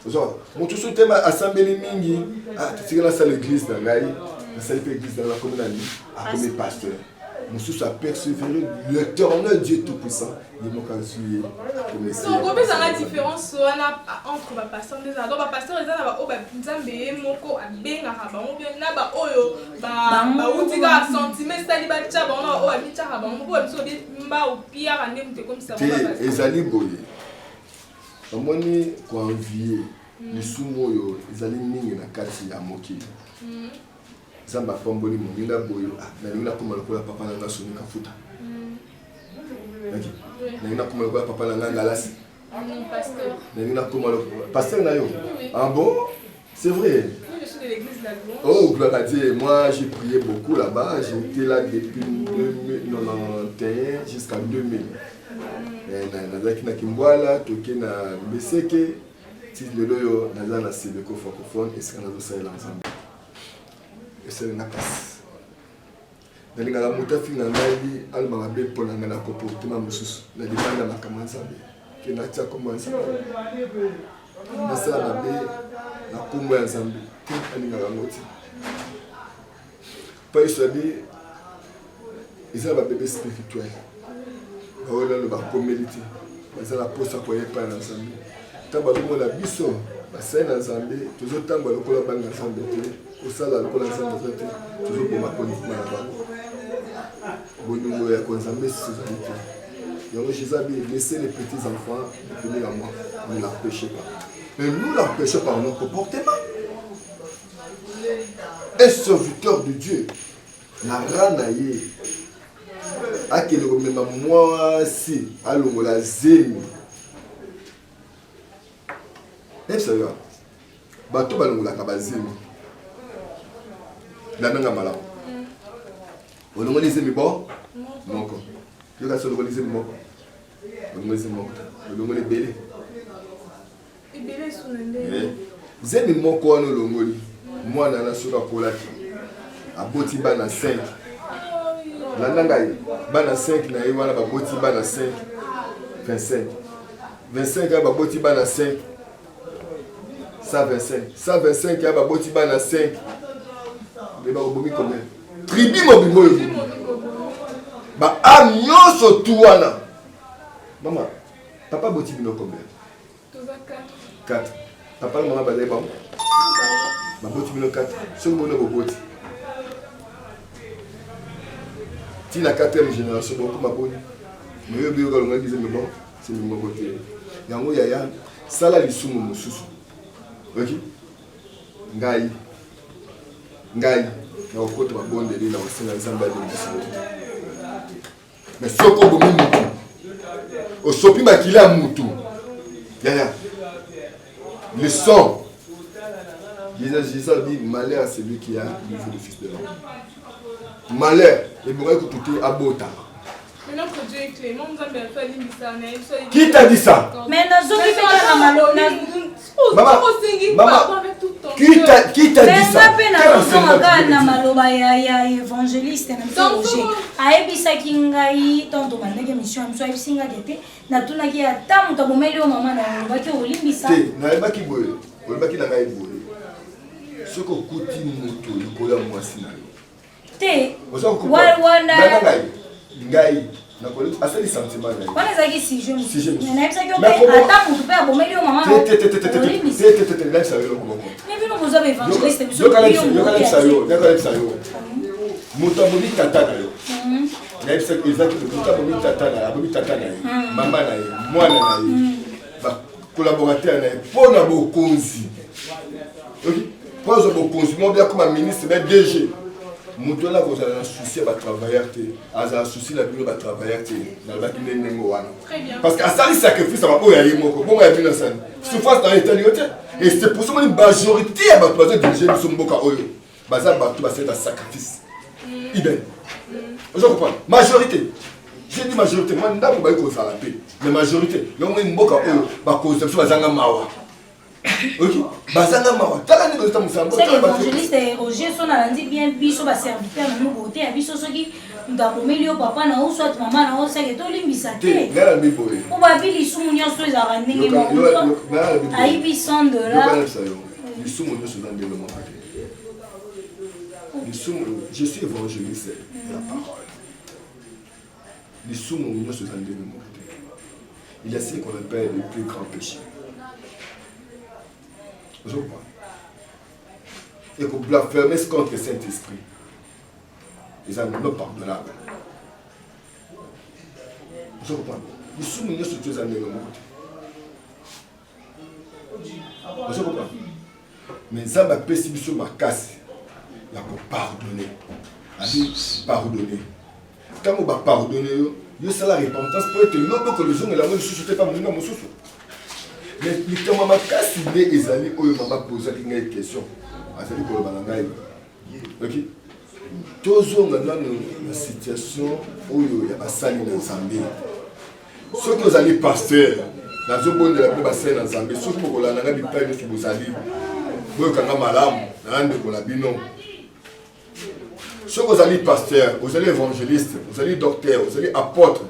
zo moto so tema assemblée mingi tu la salle l'église na ngai na salle l'église dans la commune à comme pasteur mususu a persévéré l'éternel Dieu tout puissant il m'a zui Donc, on peut faire la différence entre les pasteurs des adultes. Les pasteurs des adultes, ils ont des moko à bien à rabat. On vient là bas oyo ba utika sentiment stali ba tcha ba on a habité à rabat. On peut aussi bien ba au pire à n'importe comme ça. Ezali boye. Amoni ko envier. Lisumu oyo ezali mingi na kati ya mokili. Zamba pamboli moninga boyo. Na nina kuma lokola papa na soni kafuta. Nina kuma lokola papa na ngalasi. Pasteur. Nina kuma lokola pasteur na yo. Ah bon? C'est vrai. Je suis de l'église de la Louange. Oh, gloire à Dieu. Moi, j'ai prié beaucoup là-bas. J'étais là depuis 1991 jusqu'à 2000. Nazaki na Kimbwala, toke na Beseke. Si le loyo naza na Sebeko francophone, est-ce que nazo salela ensemble? Et c'est na passe. Nalinga la mutafi na ngai alma be pona ngana comportement mususu. Na demanda makama nzambe. Ke na tia comme ensemble. Na sala be na kumwa nzambe. Ke alinga la moti. Pa isabi ils ba bébé spirituel. Baola le ba community. Bazala posa ko yepa na nzambe. Tabalimo la biso basai na nzambe tozotamba lokola banga nzambe te kosala lokola nzambe te tozoboma politique na bango bolingo ya konzambe sezali te yango Jésus a dit laissez les petits enfants venir à moi, ne l'empêchez pas, mais nous l'empêchons par nos comportements. Un serviteur de Dieu na ranaye akele komema mwasi alongola zemi. Et ça va. Bato balongolaka bazemi. Lananga malamu. Olongoli zemi bo? Moko. Yoka solo ngoli zemi moko. Olongoli zemi moko. Olongoli belé. Belé sunende. Zemi moko wana olongoli. Mwana na soka kolaki. Aboti bana 5. Lananga bana 5 na yewana baboti bana 5. 25. 25 baboti bana 5. 125. 125 ya baboti bana 5. Leba obomi combien? Tribi mobimbo yo. Ba amyoso tuwana. Maman, papa boti bino combien? 4. Papa et maman bazali ba. Ba boti bino 4. Soki bono boboti. Ti la 4e génération beaucoup maboni. Mais yo biyo kalonga dize me bon, c'est mon côté. Yango yaya sala lisumu mususu. Ok? Ngai na okoto babondeli na osenga nzambe alingisi. Mais soko bomi mutu osopi makila ya mutu yaya le sang. Jésus a dit malheur à celui qui a livré le fils de l'homme. Malheur et bon écouter abota. Mais notre Dieu est clément, nous avons fait l'immissaire. Qui t'a dit ça? Mais nous avons Maman, qui t'a dit ça? Na maloba ya évangéliste na Roger ayebisaki ngai tonto bandeke mission amso ayebisinga kete natunaki ata moto abomeli yo mama na olobaki olimbisa te nayebaki boye olobaki na ngai boye soki okuti moto likolo ya mwasi na yo te wana ngai nakoli asali sentiment na yo wana ezalaki sujet mosusu nayebisaki yo ata moto mpe abomeli yo mama na olimbisa nayebisa yo eloko moko mais bino boza ba évangéliste biso yokalebisa yo moto abomi tata na yo nayebisaki ezaki moto abomi tata na ye mama na ye mwana na ye bacolaborateur na ye mpo na bokonzi mpo azwa bokonzi mo bia koma ministre ba DG moto ala kozala na souci ya batravailleur te azala souci na bino batravailleur te nalobaki nde ndenge wana parce que asali sacrifice ya baoyo ya ye moko bongo ya bino asali souffrance na etali yo te et c'est pour ça moni majorité ya bato baza dirige biso mboka oyo baza bato basaleta sacrifice iben ozo comprendre majorité j'ai dit majorité moi ndako bayi kozala te mais majorité yango moni mboka oyo bakozala biso bazanga mawa ok bazanga mawa tala ndenge ozota mosambo c'est l'évangéliste Roger son alandi bien biso ba serviteur na nous côté ya biso soki ndabomeli yo papa na oso at mama na oso ke to limbisa te ngala mbiboye o ba bilisumu nyonso ezalaka ndenge moko ayibi $100 lisumu nyonso eza ndenge moko lisumu je suis évangéliste la parole lisumu nyonso eza ndenge moko il y a ce qu'on appelle le plus grand péché. Je comprends. Et qu'on blasphémer contre le Saint-Esprit. Ils sont non pardonnables. Je comprends. Nous sommes venus sur tous les années. Je comprends. Mais ça m'a fait si ma casse. Il y a pour pardonner. Pardonner. Quand on va pardonner, il y a la repentance pour être l'homme que les gens et la mort ne se pas mon nom. Mais quand ma casse, il est allé où il m'a posé une question. C'est lui pour le balangaï. Ok? Toujours dans une situation où il y a un salut dans Zambie. Ceux qui ont allé pasteur, dans le bon de la bassin dans Zambie, ceux qui ont allé dans le pays de Bozali, ceux qui ont allé malam, dans le binon. Ceux qui ont allé pasteur, vous allez évangéliste, vous allez docteur, vous allez apôtre,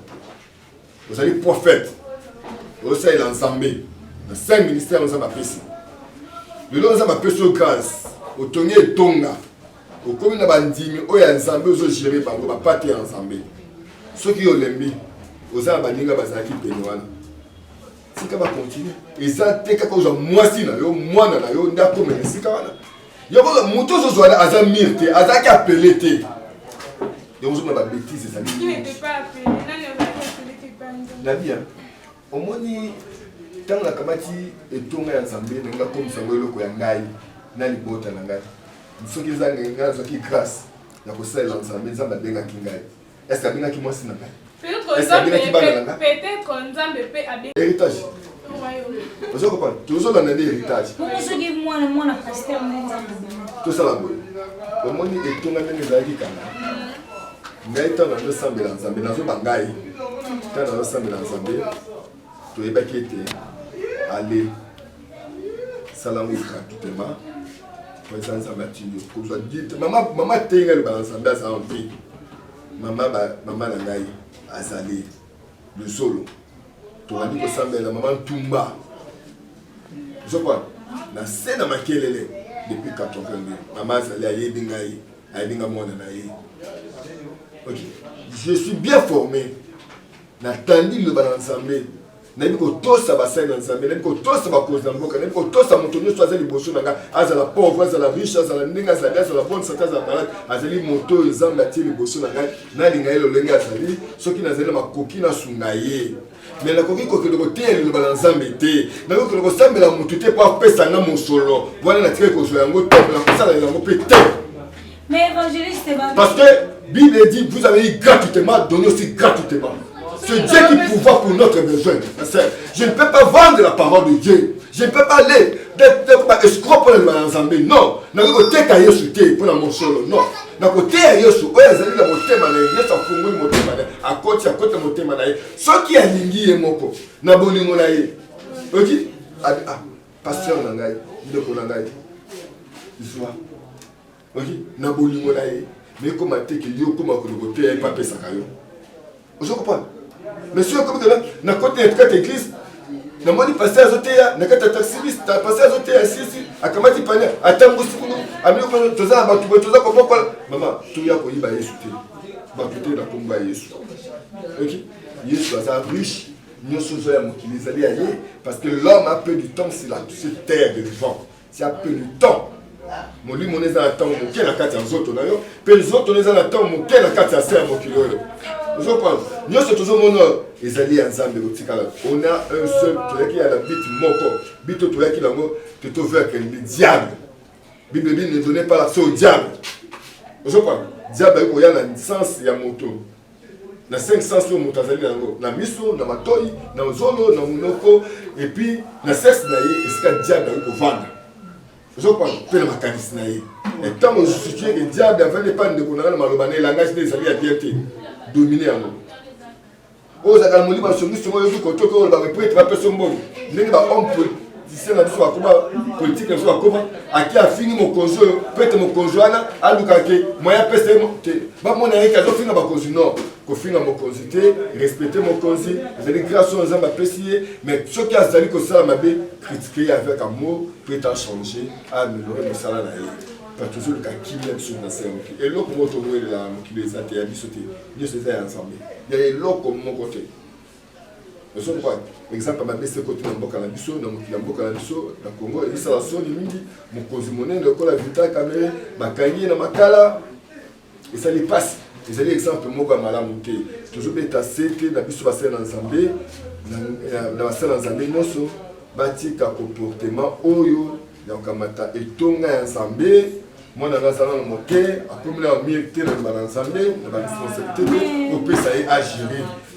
vous allez prophète, vous allez dans Zambie. Dans 5 ministères, nous avons appelé ça. Le long, nous avons appelé ça grâce. Au Tony et Tonga. Au commune de Bandimi, où il y a un Zambie, où il y a géré par le pâté en Zambie. Ceux qui ont l'aimé, aux Abaninga, Bazaki, Pénoana. C'est qu'on va continuer. Et ça, c'est quand on a moisi, moi, on a comme un sikawana. Il y a un moto, je suis à Zamir, à Zaki appelé. Et on a des bêtises, c'est ça. Qui n'était pas appelé, la vie, au moins, tant la kamati et Tonga en Zambie, nous avons comme ça, nous avons na libota na ngai soki za ngai soki grâce na ko sala nzambe nzambe benga kingai est-ce que benga ki mwasi na ngai peut-être qu'on nzambe pe abi héritage vous comprenez toujours dans l'héritage pour ceux qui moi pasteur nzambe tout ça là au moins et Tonga ndenge za ki kana ngai tant na nzambe na nzambe na zo bangai tant na nzambe na nzambe to ebaki ete aller salamu gratuitement. Maman tenga le balançambe à sa envie. Maman nangai azali le solo. Tu as dit que ça la maman Tumba. Je crois. Na scène makelele depuis 80 ans. Maman azali aye bingai, aye binga mona na ye. OK. Je suis bien formé. N'attendis le balançambe. Nabi ko tosa bassin dans Zambie, nabi ko tosa ba cause mboka, nabi ko tosa moto nyo soit ali boso nanga, azala pauvre, azala riche, azala ndinga, azala bonne santé, azala malade, azali moto ezamba ti li boso nanga, na linga elo lenga azali, soki nazali makoki na sungaye. Mais la koki ko ke ko te le balanzambe te, na ko ko sambela moto te pa pesa nga mosolo, wana na tike ko zo yango te, la ko sala yango pe te. Mais évangéliste va parce que Bible dit vous avez eu gratuitement, donné aussi gratuitement. C'est Dieu qui pourvoit pour notre besoin. Je ne peux pas vendre la parole de Dieu. Je ne peux pas aller d'être escroc pour le Zambie. Non. Je ne peux pas aller pour mon solo. Non. Je ne peux pas aller sur à côté de mon ce qui est lingi et mon corps. Ok? Pasteur Nangaï. Ok? Mais comment tu es pas pesé. Vous comprenez? Monsieur, comme que là, na côté de cette église, na moni passer à zotea, na kata taximiste, ta passer à zotea sisi, akamati panya, atango sikunu, amio ko toza ba tubo toza ko boko. Maman, tu ya ko yiba Yesu te. Ba tuté na komba Yesu. OK? Yesu a riche, nous sommes ya mokili zali aye parce que l'homme a peu du temps sur la terre de vivant. C'est un peu du temps. Mon lit mon est dans temps mon quel la carte en zoto na yo, pe les autres les dans temps mon quel la carte à serre mon kilo. Vous comprenez? Nous sommes toujours mon les alliés ensemble au Tikala. On a un seul qui a la bite moko. Bito toi qui l'ango, tu te veux que le diable. Bible ne donnait pas l'accès au diable. Vous comprenez? Diable il y a la sens il y a moto. Na 5 sens au moto azali nango. Na miso, na matoi, na zolo, na munoko et puis na sexe na ye, est-ce que diable il peut vendre? Je crois que le mécanisme est. Et tant que je suis que le diable avait les pannes de Konara, le langage des alliés à piété, dominé en nous. Aux Agamoli, je suis sûr que le prêtre va faire son bon. Il y a un homme politique, à qui a fini mon conjoint, peut-être mon conjoint, à Lukake, moi, je peux faire mon ami qui a fini mon conjoint. Non, que finir mon conjoint, respecter mon conjoint, vous allez grâce aux hommes appréciés, mais ce qui a sali que ça m'a critiqué avec amour, peut en changer, améliorer le salaire. Pas toujours le cas qui vient sur la scène. Et l'autre mot, on est là, qui les a été abisotés. Dieu se fait ensemble. Il y a l'autre comme mon côté. Exemple, par exemple, côté dans Mboka na biso, dans Mboka na biso, na Congo, et ça la sonne mingi, mon cosimoné, le col à vita caméra, bakangi na makala, et ça les passe. Et ça les exemple moka malamuté. Toujours bêta c'est que na biso va ser ensemble, na ser ensemble noso, bati ka comportement oyo, ya kamata etonga ensemble. Moi, dans la salle de moquet, après, on a mis le ensemble, la responsabilité, on peut agir.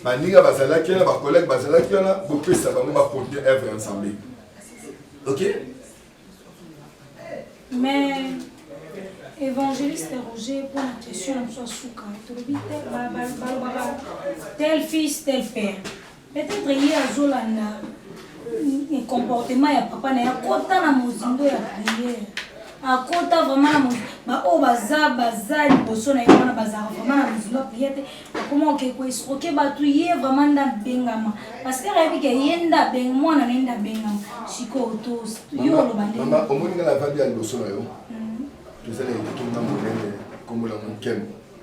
Maniga bazala qui est là, ma collègue bazala qui est là, on peut ça va porter œuvre ensemble. Ok? Mais évangéliste Roger pour la question de soit souka, tel fils, tel père. Peut-être qu'il y a Zolanda un comportement ya papa na ya kota na mozindo ya prière. A kota vraiment ba o baza liboso na yona baza vraiment na mozindo ya prière. Comment que quoi escroquer batu ye vraiment nda bengama parce que rebi ke yenda beng mwana nenda bengama siko to yo lo bande mama omoni na la vandi ya liboso na yo. Tu sais les tout na monene comme la mon kem.